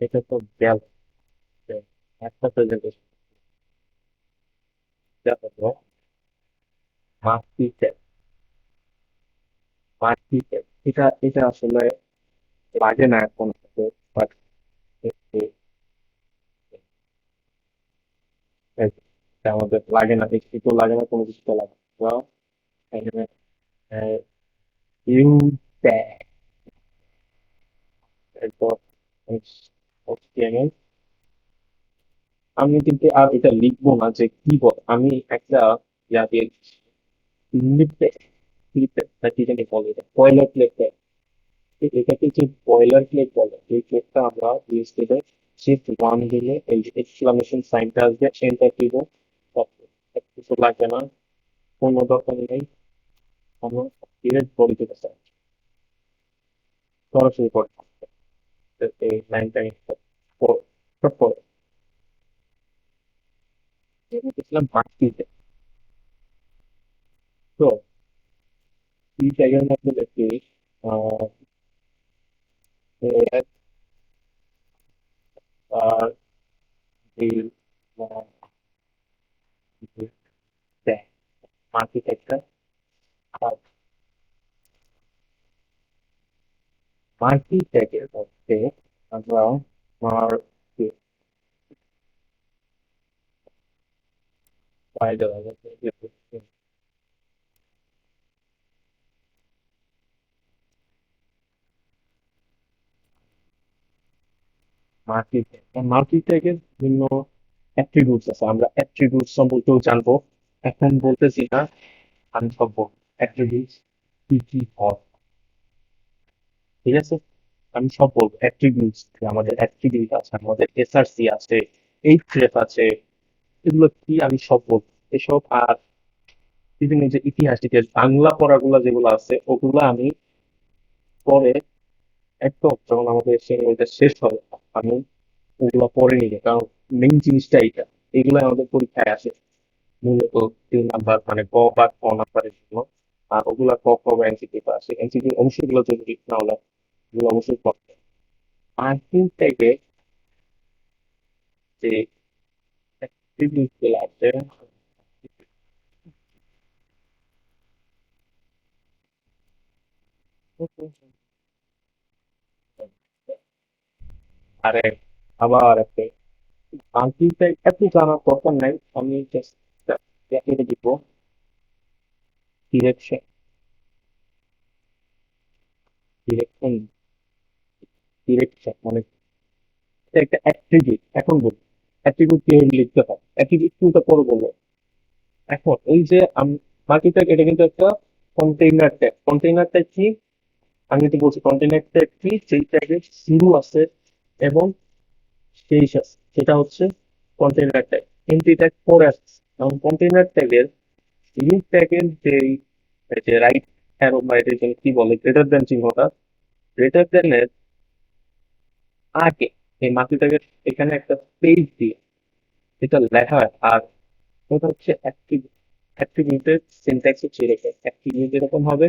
এটা তো গেল একটা প্রেজেন্টেশন দেখো। মার্কশিট, মার্কশিট এটা এটা আসলে লাগে না এখন, বাট আমাদের লাগে না, একটু লাগে না, কোনো কিছু লাগে না। তো এখানে ইউ ট্যাগ, এরপর HTML। আমি কিন্তু আর এটা লিখবো না যে কি বল, আমি একটা ইয়া দিয়ে লিখতে লিখতে কি জানি বলে, এটা বয়লার প্লেট। এটাকে যে বয়লার প্লেট বলে, এই প্লেটটা আমরা ইউজ করে শিফট 1 দিলে এই এক্সক্লামেশন সাইনটা আসবে, এন্টার দিব। কিছু লাগবে না, কোনো দরকার নেই। আমরা ডিরেক্ট বডি থেকে চাই সরাসরি করতে হবে। এই লাইনটা পরে গেছিলাম মার্কশিটে। তো এই জায়গার মধ্যে দেখি আহ, এর, আর এই মার্কশিট একটা, মার্কশিট ট্যাগের মধ্যে আমরা মার্কশিট ফাইল দেওয়া যাবে। মাল্টি-ট্যাগ মাল্টি-ট্যাগের বিভিন্ন অ্যাট্রিবিউটস আছে, আমরা অ্যাট্রিবিউটস সম্পর্কেও জানবো। এখন বলতেছি না, আমি সব বলবো অ্যাট্রিবিউটস কি কি হয়, ঠিক আছে? আমি সব বলবো অ্যাট্রিবিউটস, আমাদের অ্যাট্রিবিউট আছে, আমাদের এসআরসি আছে, এইচএফ আছে, এগুলো কি আমি সব বলবো। এসব আর বিভিন্ন যে ইতিহাস টিতিহাস বাংলা পড়াগুলো যেগুলো আছে ওগুলো আমি পরে একদম যখন আমাদের শ্রেণীটা শেষ হবে আমি ওগুলো পরে নিবো, কারণ মেইন জিনিসটা এইটা, এগুলো আমাদের পরীক্ষায় আসে মূলত 3 নাম্বার মানে ক বা ক নাম্বারের জন্য। আর ওগুলা ক খ বা এমসিকিউ আসে, এমসিকিউ অবশ্যই গুলো জরুরি, না হলে এগুলো অবশ্যই পড়তে। মার্কিং থেকে যে অ্যাক্টিভিটিস গুলো আছে, আরে আবার একটা মার্কিংটা এত জানার দরকার নাই, আমি জাস্ট দেখে দিব ডিরেকশন, ডিরেকশন, ডিরেকশন মানে এটা একটা অ্যাট্রিবিউট। এখন বলি অ্যাট্রিবিউট কিভাবে লিখতে হয়, অ্যাট্রিবিউট কিন্তু পরে বলবো। এখন এই যে মাল্টিপ্যাক, এটা কিন্তু একটা কন্টেইনার ট্যাগ। কন্টেইনার ট্যাগ কি আমি যদি বলছি, কন্টেইনার ট্যাগ কি, সেই ট্যাগের শুরু আছে এবং শেষ আছে, সেটা হচ্ছে কন্টেইনার ট্যাগ। এন্ট্রি ট্যাগ পরে আসছে, এবং কন্টেইনার ট্যাগের ইনিট ট্যাগের যে যে রাইট অ্যারো বা এটা যেন কি বলে গ্রেটার দ্যান চিহ্নটা, গ্রেটার দ্যান এর আগে এই মাল্টিপ্যাকের এখানে একটা স্পেস দিয়ে এটা লেখা হয়। আর ওটা হচ্ছে অ্যাট্রিবিউটের সিনট্যাক্স হচ্ছে এরকম, অ্যাট্রিবিউট এরকম হবে,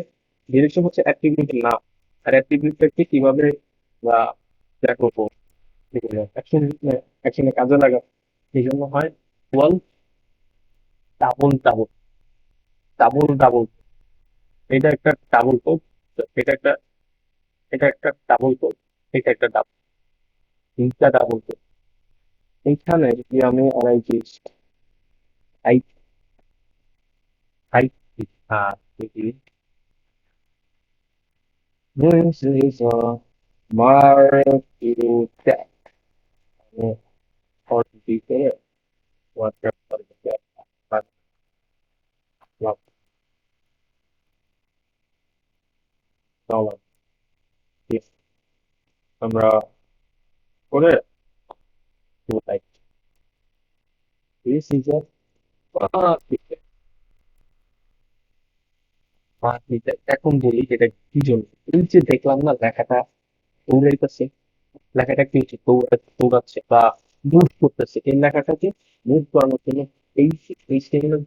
ডিরেকশন হচ্ছে অ্যাট্রিবিউটের নাম, আর অ্যাট্রিবিউটটাকে কিভাবে বা যা করবো অ্যাকশন, অ্যাকশনে কাজে লাগা, এই জন্য হয় ওয়াল ডাবল ডাবল, ডাবল ডাবল, এটা একটা ডাবল কোড, এটা একটা, এটা একটা ডাবল কোড, এটা একটা ডাবল, তিনটা ডাবল কোড। এইখানে যদি আমি আর এই যে type type this is a market for detail what but what dollar if আমরা করে to like this is a market, market. এখন বলি এটা কি জন্য, এই যে দেখলাম না লেখাটা দৌড়াইতেছে, লেখাটা কি হচ্ছে দৌড়াচ্ছে বা মুভ করতেছে, এই লেখাটাকে মুভ করানোর জন্য এই এইচটিএমএল,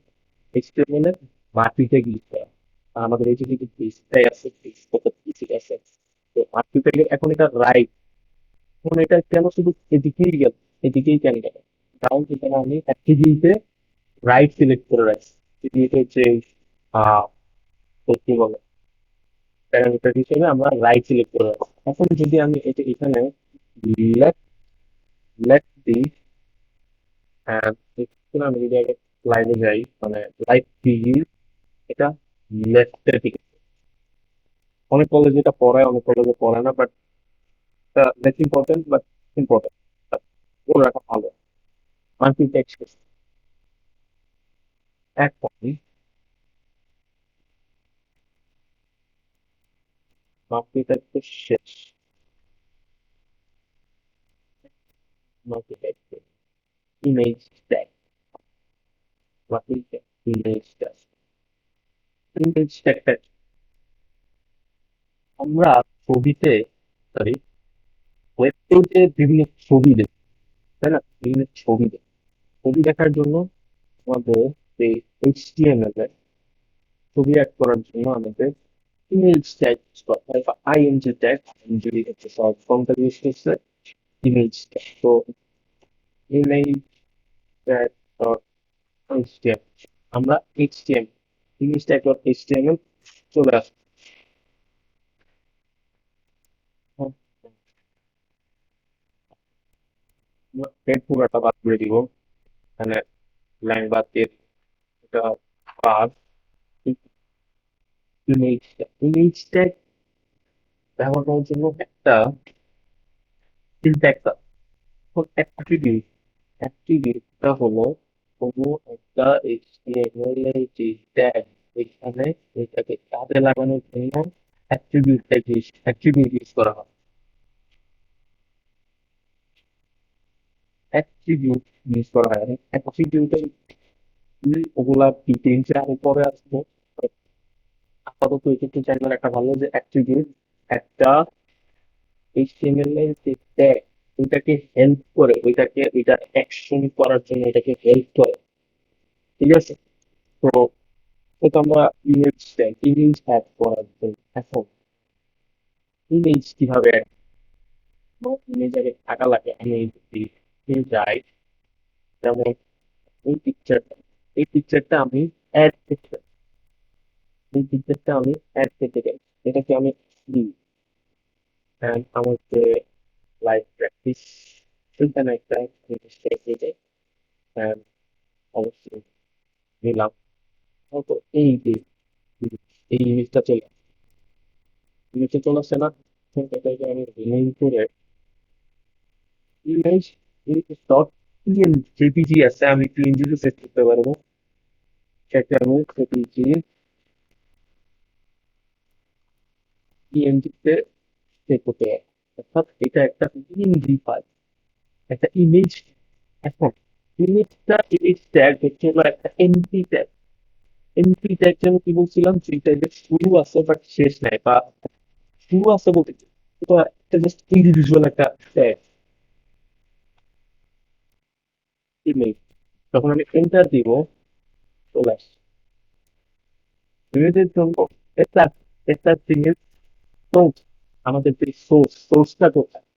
এইচটিএমএল এর মার্কেটে লিখতে হয়। আর আমাদের এই যে পেজটাই আছে, পেজ কত কিছু আছে, তো মার্কেটে এখন এটা রাইট, এখন এটা কেন শুধু এদিকেই গেল, এদিকেই কেন গেল, কারণ এখানে আমি অ্যাক্টিভিটিতে রাইট সিলেক্ট করে রাখছি, এটা হচ্ছে আহ কি বলে প্যারামিটার হিসেবে আমরা রাইট সিলেক্ট করে রাখছি। এখন যদি আমি এটা এখানে লেফট লেফট দিই, একটু আমি যদি আগে লাইনে যাই মানে লাইট দিই, এটা লেফটের দিকে। অনেক কলেজে এটা পড়ায়, অনেক কলেজে পড়ে না, but let's important, but important ওর রাখা ভালো। মাল্টি টেক্সট এক পয়েন্ট, মাল্টি টেক্সট শেষ, multi text image tag, multi text image tag, image ট্যাগটা আমরা ছবিতে, সরি ওয়েব পেজে বিভিন্ন ছবি দেখি, তাই না? বিভিন্ন ছবি দেখি, ছবি দেখার জন্য আমাদের এই এইচটিএমএল এর ছবি অ্যাড করার জন্য আমাদের ইমেজ ট্যাগ ইউজ করতে হয় বা আইএনজি ট্যাগ, যদি একটা শর্ট ফর্মটা ইউজ করছে ইমেজ ট্যাগ। তো ইমেজ ট্যাগ ডট এইচটিএমএল, আমরা HTML image tag dot HTML চলে আসবে। হেড পুরোটা বাদ করে দিব, এখানে লাইন বাদ দিয়ে এটা বাদ। ইমেজ ট্যাগ ব্যবহার করার জন্য একটা সিনট্যাক্স আছে, এখন অ্যাট্রিবিউটটা হলো কোনো একটা HTML এর যে ট্যাগ, এখানে এটাকে কাজে লাগানোর জন্য অ্যাট্রিবিউট ইউজ করা হয়। অ্যাট্রিবিউট ইউজ করা হয় অ্যাট্রিবিউটের ওগুলা ডিটেইলসে আমি পরে আসবো। আপাতত এক্ষেত্রে জানার একটা ভালো যে অ্যাট্রিবিউট একটা এইচটিএমএল এর যে ট্যাগ, ওইটাকে হেল্প করে, ওইটাকে ওইটা অ্যাকশন করার জন্য এটাকে হেল্প করে। ঠিক আছে? তো এটা আমরা ইমেজ অ্যাড করার জন্য এখন ইমেজ কিভাবে অ্যাড, ইমেজ আগে থাকা লাগে। আমি যদি যাই, যেমন এই পিকচারটা আমি অ্যাড করতে চাই, এই পিকচারটা আমি অ্যাড করতে চাই, এটাকে আমি দিই। আমার যে লাইভ প্র্যাকটিস, সেইখানে একটা জিনিস রেখে যাই। And অবশ্যই নিলাম, হয়তো এই যে এই ইমেজটা চলে আসছে না, এখন এটাকে আমি রিনেম করে ইমেজ ডট জেপিজি আছে, আমি পিএনজি তে সেট করতে পারবো। সেটা আমি জেপিজি পিএনজি তে সেট করতে পারবো। অর্থাৎ এটা একটা পিএনজি ফাইল, একটা ইমেজ। এখন ইমেজ ট্যাগ হচ্ছে হলো একটা এমপি ট্যাগ। এমপি ট্যাগ যেন কি বলছিলাম, যে ট্যাগের শুরু আছে বাট শেষ নাই, বা শুরু আছে বলতে কি, এটা একটা জাস্ট ইন্ডিভিজুয়াল একটা ট্যাগ, ইমেজ। যখন আমি এন্টার দিব, চলে আসছে ইমেজের জন্য। এটা এটা জিনিস সোর্স, আমাদের যে সোর্সটা কোথায়,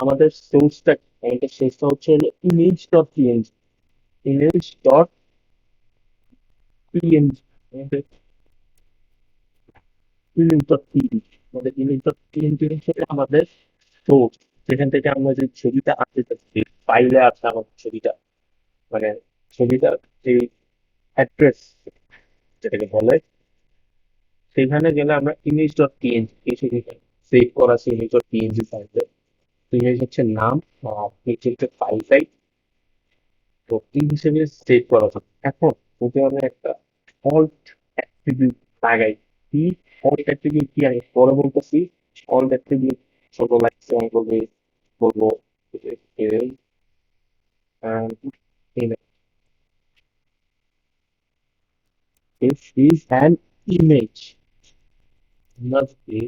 আমাদের সোর্সটা হচ্ছে image dot PNG, image dot PNG, আমাদের ইমেজ ডট পিএনজি হচ্ছে আমাদের সোর্স, যেখান থেকে আমরা যে ছবিটা আনতে চাচ্ছি, ফাইলে আছে আমাদের ছবিটা, মানে ছবিটার যে অ্যাড্রেস যেটাকে বলে, সেখানে গেলে আমরা ইমেজ ডট পিএনজি এই ছবিটা সেভ করা আছে ইমেজ ডট পিএনজি ফাইলে। ইমেজ হচ্ছে নাম, আর নিচে হচ্ছে ফাইল টাইপ, তো এই হিসেবে সেভ করা থাকে। এখন যদি আমি একটা অল্ট অ্যাট্রিবিউট লাগাই, কি অল্ট অ্যাট্রিবিউট কি আমি পরে বলতেছি। অল্ট অ্যাট্রিবিউট ছোট লাগছে, আমি বলবো is an image। আমরা যদি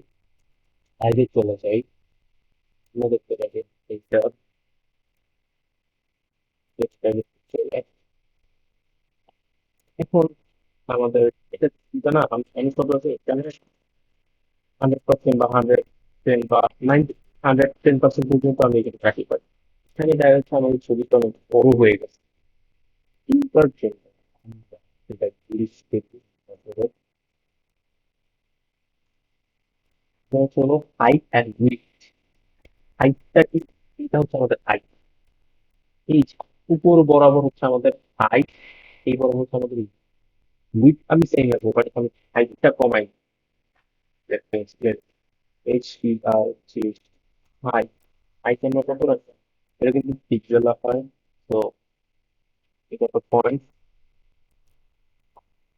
বাইরে চলে যাই, আমরা দেখতে পাই এটা এখন আমাদের এটা এটা না, আমি সব আছে এখানে 100% বা 110 বা 110% পর্যন্ত আমি এখানে রাখি পাই। এখানে দেখা যাচ্ছে আমাদের ছবিটা অনেক বড় হয়ে গেছে। এইটার জন্য আমরা এটা লিস্ট থেকে হলো হাইট অ্যান্ড উইডথ। হাইটটা কি, এটা হচ্ছে আমাদের হাইট, এই যে উপর বরাবর হচ্ছে আমাদের হাইট, এই বরাবর হচ্ছে আমাদের উইডথ। আমি সেম রাখবো, বাট আমি হাইটটা কমাই। এইচপি আর হচ্ছে হাইট, হাইট আমরা কত রাখবো, এটা কিন্তু পিক্সেল হয়। তো এটা তো পয়েন্ট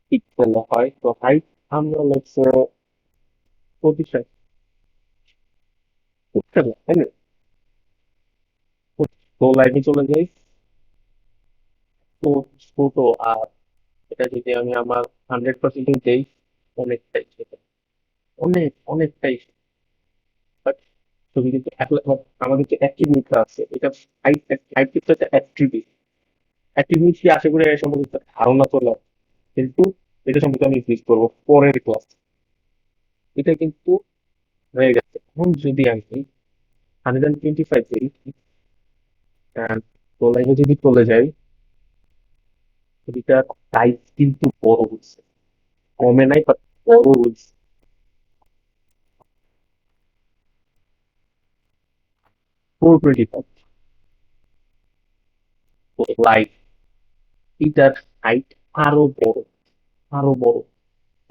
পিক্সেল হয়, তো হাইট আমরা লাগছে 25, বুঝতে পারলাম তাই না? তো লাইনে চলে যাই, তো ছোট, আর এটা যদি আমি আমার 100% দেই, অনেকটাই ছোট, অনেকটাই। বাট তুমি কিন্তু আমাদের যে অ্যাট্রিবিউটটা আছে, এটা হাইট, হাইট একটা অ্যাট্রিবিউট। অ্যাট্রিবিউট কি, আশা করি এর সম্পর্কে একটা ধারণা চলে আসে। কিন্তু এটা সম্পর্কে আমি ক্লিক করবো পরের ক্লাস। এটা কিন্তু হয়ে গেছে। এখন যদি আমি 125 দিই, তো লাইনে যদি চলে যাই, এটার সাইজ কিন্তু বড় হচ্ছে, কমে নাই বাট বড় হচ্ছে। 425 লাইট, এটার হাইট আরো বড়, আরো বড়।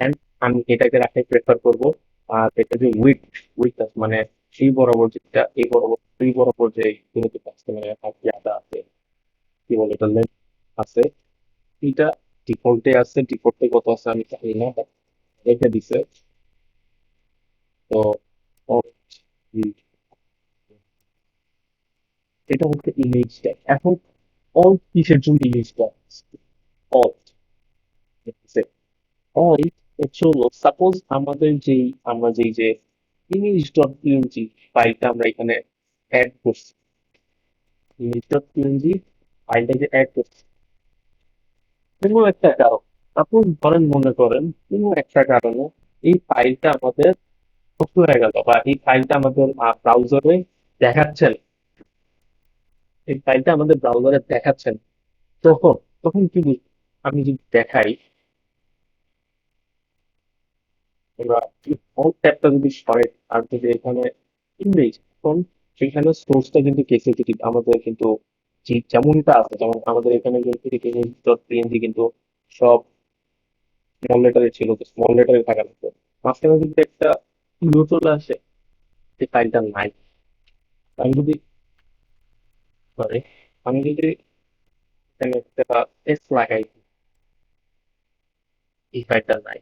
And আমি এটাকে রাখতে প্রেফার করব। আর এটা যে উইথ, উইথ মানে সেই বরাবর যেটা এই বরাবর দুই বরাবর যে যেহেতু কাস্টমারের ইয়াটা আছে, কি বলে এটা, লেন্থ আছে, এটা ডিফল্টে আছে, ডিফল্টে কত আছে আমি জানি না, but রেখে দিছে। তো alt এটা হচ্ছে ইমেজ ট্যাগ। এখন alt কিসের জন্য ইমেজ ট্যাগ? alt alt হচ্ছে হলো সাপোজ আমাদের যেই আমরা যেই যে ইমেজ ডট পিএনজি ফাইলটা আমরা এখানে অ্যাড করছি, ইমেজ ডট পিএনজি ফাইলটা যে অ্যাড করছি, কোনো একটা কারণ, সাপোজ ধরেন মনে করেন কোনো একটা কারণে এই ফাইলটা আমাদের নষ্ট হয়ে গেল, বা এই ফাইলটা আমাদের ব্রাউজারে দেখাচ্ছেন, এই ফাইলটা আমাদের ব্রাউজারে দেখাচ্ছেন, তখন তখন কি বুঝবো? আমি যদি দেখাই, আমরা হোম ট্যাবটা যদি সরাই আর যদি এখানে ইমেজ, এখন সেখানে সোর্সটা কিন্তু কেসিটিভ আমাদের কিন্তু যেমনটা আছে, যেমন আমাদের এখানে কিন্তু ইমেজ ডট পিএনজি কিন্তু সব স্মল লেটারে ছিল, তো স্মল লেটারে থাকা লাগতো। মাঝখানে কিন্তু একটা ইউ চলে আসে, সেই ফাইলটা নাই। আমি যদি মানে আমি যদি এখানে একটা এস লাগাই, এই ফাইলটা নাই,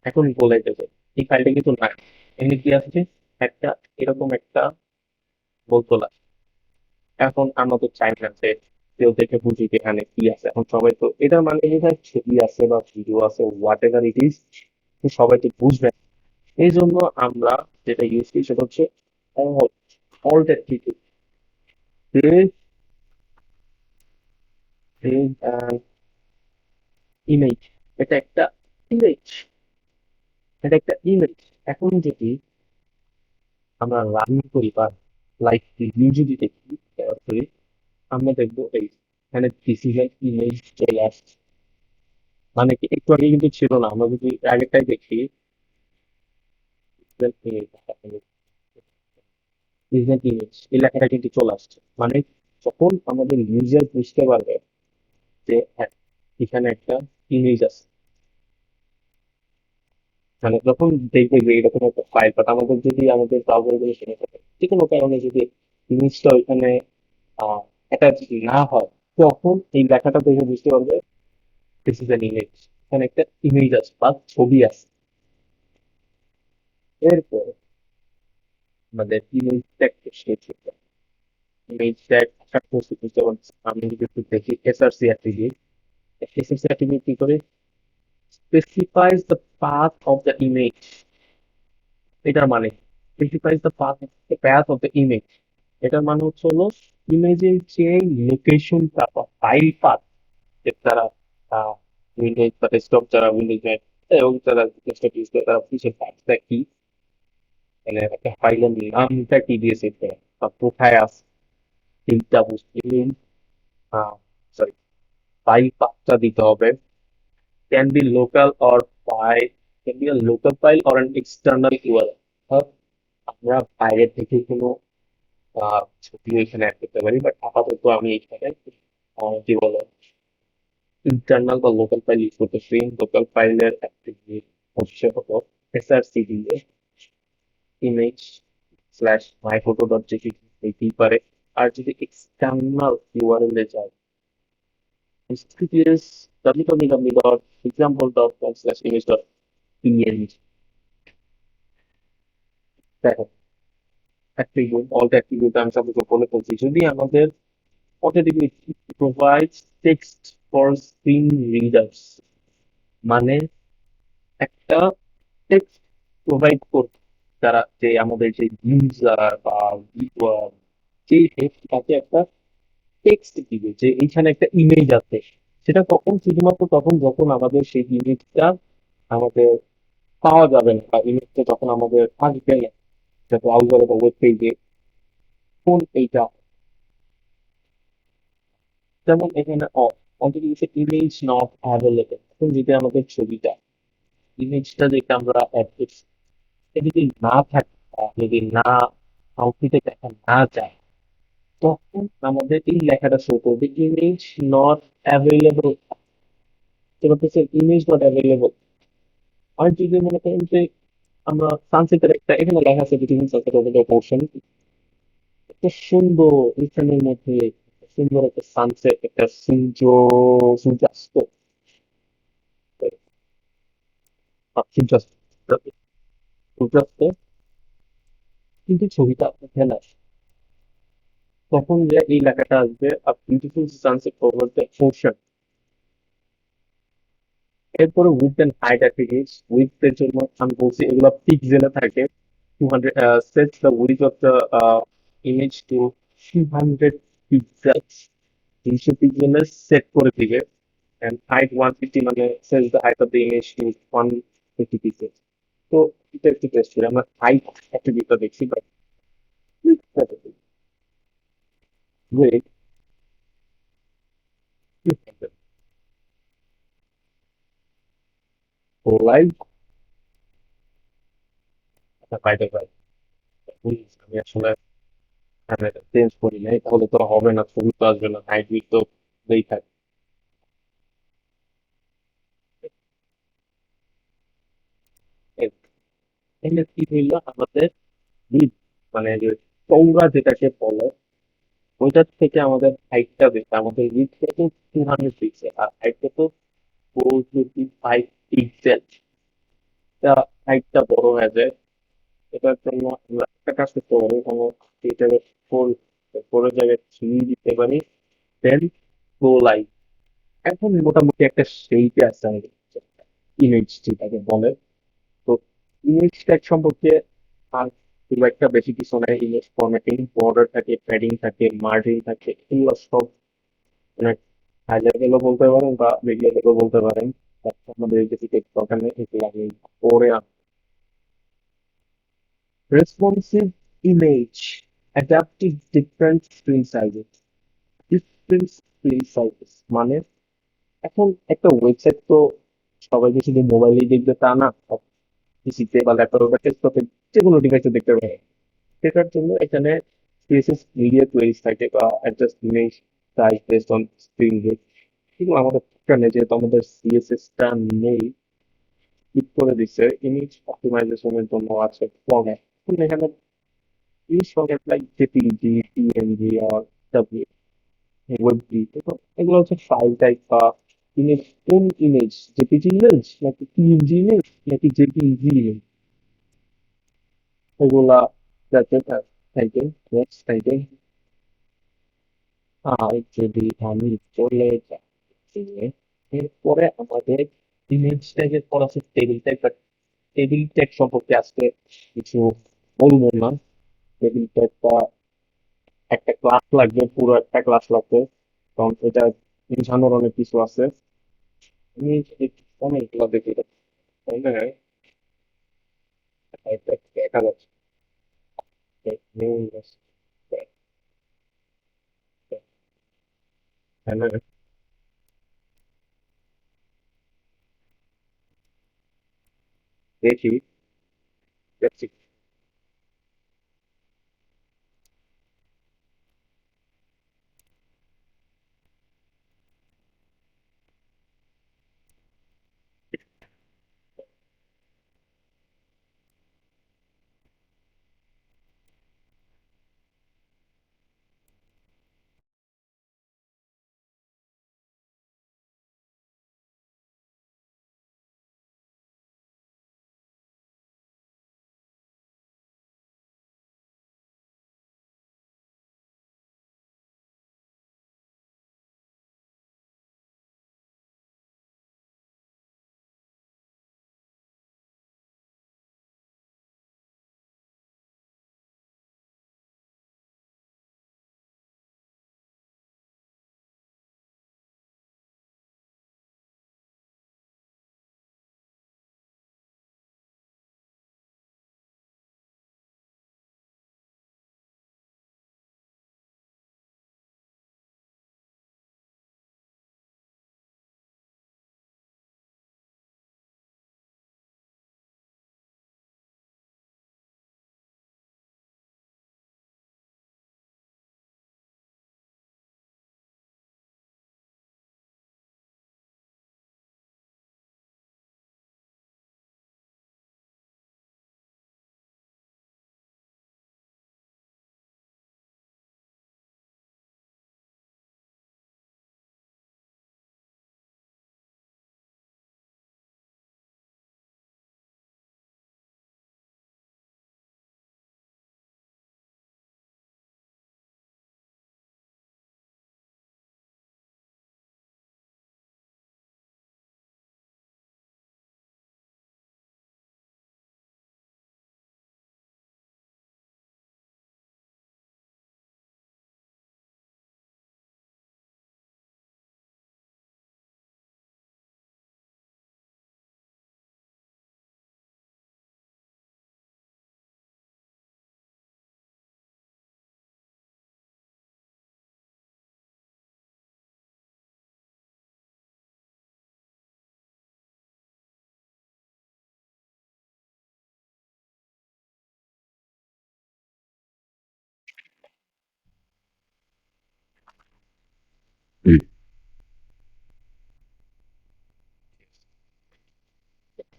এখন বলে দেবে এই ফাইলটা কিন্তু নাই। এমনি কি আসছে, একটা এরকম একটা বলতো। এখন আমরা তো চাই না যে কেউ দেখে বুঝি যে এখানে কি আছে। এখন সবাই তো এটার মানে এই যে ছবি আছে বা ভিডিও আছে, হোয়াট এভার ইট ইজ, সবাই তো বুঝবে না। এই জন্য আমরা যেটা ইউজ করি সেটা হচ্ছে অল্টারনেটিভ ইমেজ। এটা একটা ইমেজ, এটা একটা ইমেজ। এখন যদি আমরা রান করি বা লাইভ রিভিউ যদি দেখি, সরাসরি আমরা দেখবো এই এখানে দিস ইজ অ্যান ইমেজ চলে আসছে। মানে কি একটু আগে কিন্তু ছিল না, আমরা যদি আগেরটাই দেখি, ইমেজ এই লেখাটা কিন্তু চলে আসছে। মানে যখন আমাদের ইউজার বুঝতে পারবে যে হ্যাঁ এখানে একটা ইমেজ আছে, মানে যখন দেখবে যে এরকম একটা ফাইল, বাট আমাদের যদি আমাদের ব্রাউজার গুলো শুনে থাকে, যে কোনো কারণে যদি ইমেজটা ওইখানে অ্যাটাচ না হয়, তখন এই লেখাটা দেখে বুঝতে পারবে দিস ইজ অ্যান ইমেজ, এখানে একটা ইমেজ আছে বা ছবি আছে। এরপর আমাদের ইমেজ ট্যাগ শেষ হয়ে যায়। ইমেজ ট্যাগ একটা করছি বুঝতে পারছি। আমি যদি একটু দেখি এসআরসি অ্যাট্রিবিউট, এসআরসি অ্যাট্রিবিউট কি করে, specifies the path of the image. এটার মানে specifies the path of the image, এটার মানে হচ্ছে হলো ইমেজের যে লোকেশনটা বা ফাইল পাথ, যারা উইন্ডোজ বা ডেস্কটপ, যারা উইন্ডোজ এবং যারা ডেস্কটপ ইউজ করে তারা কিসের পাথটা কি, মানে একটা ফাইলের নামটা কি দিয়েছে বা কোথায় আছে এইটা বুঝতে, সরি ফাইল পাথটা দিতে হবে। Can be local or file, can be a local file or an external URL. আমরা বাইরে থেকে কোনো ছবিও এখানে অ্যাড করতে পারি, বাট আপাতত আমি এখানে কি বলে ইন্টারনাল বা লোকাল ফাইল ইউজ করতেছি। লোকাল ফাইলের অ্যাক্টিভিটি হচ্ছে হলো এসআরসি দিয়ে image slash my photo dot JPG হইতেই পারে। আর যদি এক্সটার্নাল ইউআরএল এ যায়, https www.example.com/image.png, দেখো অ্যাট্রিবিউট, অল অ্যাট্রিবিউট আমি সবকে বলে বলছি, যদি আমাদের automatic provides text for screen readers, মানে একটা টেক্সট প্রোভাইড করবে, যারা যে আমাদের যে ইউজার বা ভিউয়ার, যে তাকে একটা টেক্সট দিবে যে এইখানে একটা ইমেজ আছে। সেটা কখন, শুধুমাত্র তখন যখন আমাদের সেই ইমেজটা আমাদের পাওয়া যাবে না, বা ইমেজটা যখন আমাদের আসবে না, ব্রাউজারে বা ওয়েব পেজে, কোন এইটা, যেমন এখানে অন্তত ইমেজ নট অ্যাভেলেবল। এখন যদি আমাদের ছবিটা, ইমেজটা যেটা আমরা অ্যাড করছি, এটা যদি না থাকে, যদি না আউটপুটে দেখা না যায়, তখন আমাদের এই লেখাটা শো করবে image not available. Image not available. আর যদি মনে করেন যে আমরা সানসেটের একটা এখানে লেখা আছে between sunset over the ocean, এত সুন্দর এখানের মধ্যে সুন্দর একটা সানসেট, একটা সূর্যাস্ত, সূর্যাস্ত সূর্যাস্ত, কিন্তু ছবিটা ওঠে না। তখন যে এই লেখাটা আসবে, a beautiful sunset over the ocean. এরপরে উইথ অ্যান্ড হাইট একটা জিনিস, উইথ এর জন্য আমি বলছি এগুলো পিক্সেলে থাকে। 200 sets the width of the image to 200 pixels, 300 পিক্সেলে set করে দিবে। and height 150 মানে sets the height of the image to 150 pixels. তো এটা একটু টেস্ট করি আমরা, হাইট অ্যাট্রিবিউটটা দেখছি, বাট ওয়েট লাইভ পাইতে পারি। আমি আসলে চেঞ্জ করি নাই, তাহলে তো হবে না, ছবি তো আসবে না, হাইট উইথ তো দেই থাকে। এখানে কি হইলো আমাদের লিড, মানে যে চৌড়া যেটাকে বলে, ওইটার থেকে আমাদের হাইটটা বেশি, আমাদের লিড থেকে 200 পিক্সেল আর হাইটটা তো 425 পিক্সেল। হাইটটা বড় হয়ে যায়। এটার জন্য আমরা একটা কাজ করতে পারি, কোনো এটাকে ফোর, ফোরের জায়গায় থ্রি দিতে পারি, দেন গো লাইভ। এখন মোটামুটি একটা সেইটে আছে আমাদের ইমেজ যেটাকে বলে। তো ইমেজ ট্যাগ সম্পর্কে আর খুব একটা বেশি কিছু নাই। ইমেজ ফরম্যাটিং, বর্ডার থাকে, প্যাডিং থাকে, মার্জিন থাকে, এগুলো সব মানে হাই লেভেলও বলতে পারেন বা মিড লেভেলও বলতে পারেন। আমাদের বেশি টেক্সট দরকার নেই, এগুলো আমি পরে responsive image, adaptive different screen sizes. Different screen sizes মানে এখন একটা ওয়েবসাইট তো সবাই যে শুধু মোবাইলেই দেখবে তা না, পিসিতে বা ল্যাপটপে বা ডেস্কটপে যে কোনো ডিভাইসে দেখতে পারে। সেটার জন্য এখানে সিএসএস মিডিয়া কোয়েরিজ থাকে বা adjust image size based on screen rate. কিন্তু আমাদের এখানে যেহেতু আমাদের সিএসএস টা নেই, ঠিক করে দিচ্ছে ইমেজ অপটিমাইজেশনের জন্য আছে ফরম্যাট। এখানে image format like JPEG, PNG আর ডাব্লিউ, ওয়েবজি, এগুলো হচ্ছে ফাইল টাইপ বা ইমেজ। কোন ইমেজ, জেপিজি ইমেজ নাকি পিএনজি ইমেজ নাকি জেপিইজি ইমেজ, এগুলা যাতে থাকে। নেক্সট থাকে, আর যদি আমি চলে যাচ্ছি, এরপরে আমাদের ইমেজ ট্যাগের পর আছে table tag. But table tag সম্পর্কে আজকে কিছু বলবো না। টেবিল ট্যাগটা একটা ক্লাস লাগবে, পুরো একটা ক্লাস লাগবে, কারণ এটা বোঝানোর অনেক কিছু আছে। আমি অনেকগুলো দেখি, তাই না? এটা দেখা যাচ্ছে তাই না? দেখি, দেখছি।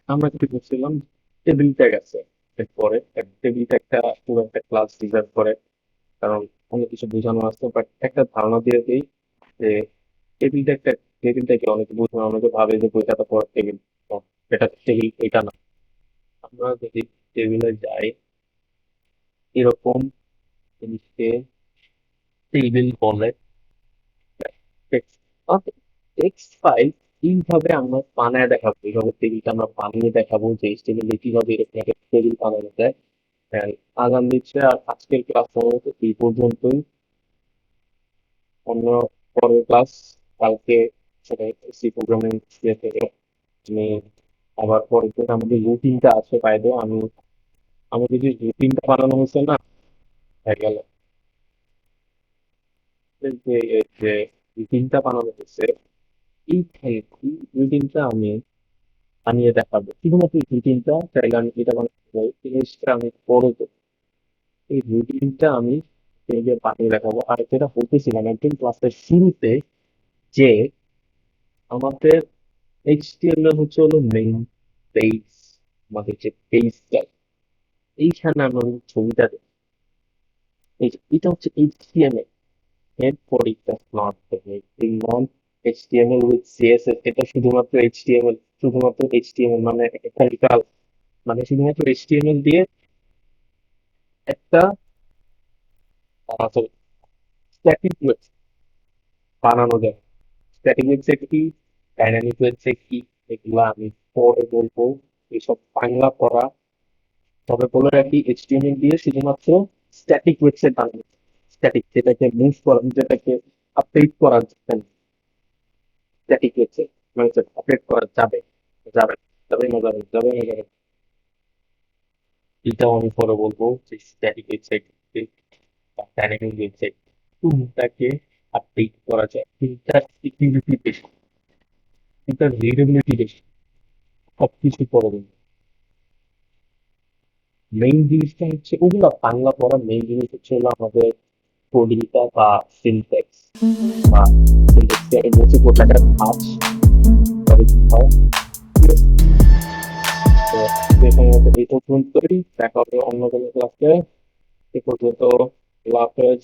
আমরা কি করছিলাম, টেবিল ট্যাগ আছে এরপরে, টেবিল ট্যাগটা পুরো একটা ক্লাস ডিজার্ভ করে, কারণ অনেক কিছু বোঝানো আছে, বাট একটা ধারণা দিয়ে দিই যে টেবিল ট্যাগটা, টেবিল ট্যাগে অনেকে বোঝে না, অনেকে ভাবে যে বইখাতা পড়ার টেবিল, এটা টেবিল এটা না। আমরা যদি টেবিলে যাই, এরকম জিনিসকে টেবিল বলে। টেক্সট ফাইল এইভাবে আমরা বানায় দেখাবো, এইভাবে টেবিলটা আমরা বানিয়ে দেখাবো যে টেবিলে কিভাবে এরকম একটা টেবিল বানানো যায়। And আগামীতে আর আজকের ক্লাস সম্ভবত এই পর্যন্তই। অন্য পরের ক্লাস কালকে সেটা সি প্রোগ্রামিং থেকে আমি আবার পরের দিন আমাদের রুটিনটা আছে বাইরে, আমাদের যে রুটিনটা বানানো হয়েছে না, হয়ে গেল যে যে রুটিনটা বানানো হয়েছে, এই রুটিনটা আমি বানিয়ে দেখাবো। শুধুমাত্র এই রুটিনটা চাইলে আমি এটা বানাতে পারি, জিনিসটা আমি পরে দেবো। এই রুটিনটা আমি পেজে বানিয়ে দেখাবো। আর যেটা বলতেছিলাম একদিন ক্লাসের শুরুতে, যে আমাদের এইচটিএমএল হচ্ছে হলো মেইন পেজ, আমাদের যে পেজটা, এইখানে আমরা ছবিটা দেখি, এটা হচ্ছে এইচটিএমএল। এরপর এটা not known HTML with CSS, এটা শুধুমাত্র এইচটিএমএল, শুধুমাত্র এইচটিএমএল মানে একটা মানে শুধুমাত্র এইচটিএমএল দিয়ে একটা স্ট্যাটিক ওয়েবসাইট বানানো যায়। স্ট্যাটিক ওয়েবসাইট কি, ডাইনামিক ওয়েবসাইট কি, এগুলো আমি পরে বলবো। এসব বাংলা পড়া, তবে বলে রাখি এইচটিএমএল দিয়ে শুধুমাত্র স্ট্যাটিক ওয়েবসাইট বানানো, স্ট্যাটিক যেটাকে মুভ করা, যেটাকে আপডেট করা স্ট্যাটিক ওয়েবসাইট মানে আপডেট করা যাবে, যাবে যাবে না, যাবে যাবে না, যাবে। এটাও আমি পরে বলবো যে স্ট্যাটিক ওয়েবসাইট বা ডাইনামিক ওয়েবসাইট কোনটাকে আপডেট করা যায়, কোনটার সিকিউরিটি বেশি, কোনটার রিডেবিলিটি বেশি, সবকিছু পরে বলবো। মেইন জিনিসটা হচ্ছে ওগুলো বাংলা পড়ার মেইন জিনিস হচ্ছে হলো আমাদের কোডিংটা বা সিনট্যাক্স, বা সিনট্যাক্সের মধ্যে কোথাকার কাজ করে কি হয়। ঠিক আছে? তো সম্ভবত এই পর্যন্তই, দেখা হবে অন্য কোনো ক্লাসে। এ পর্যন্ত আল্লাহ হাফেজ।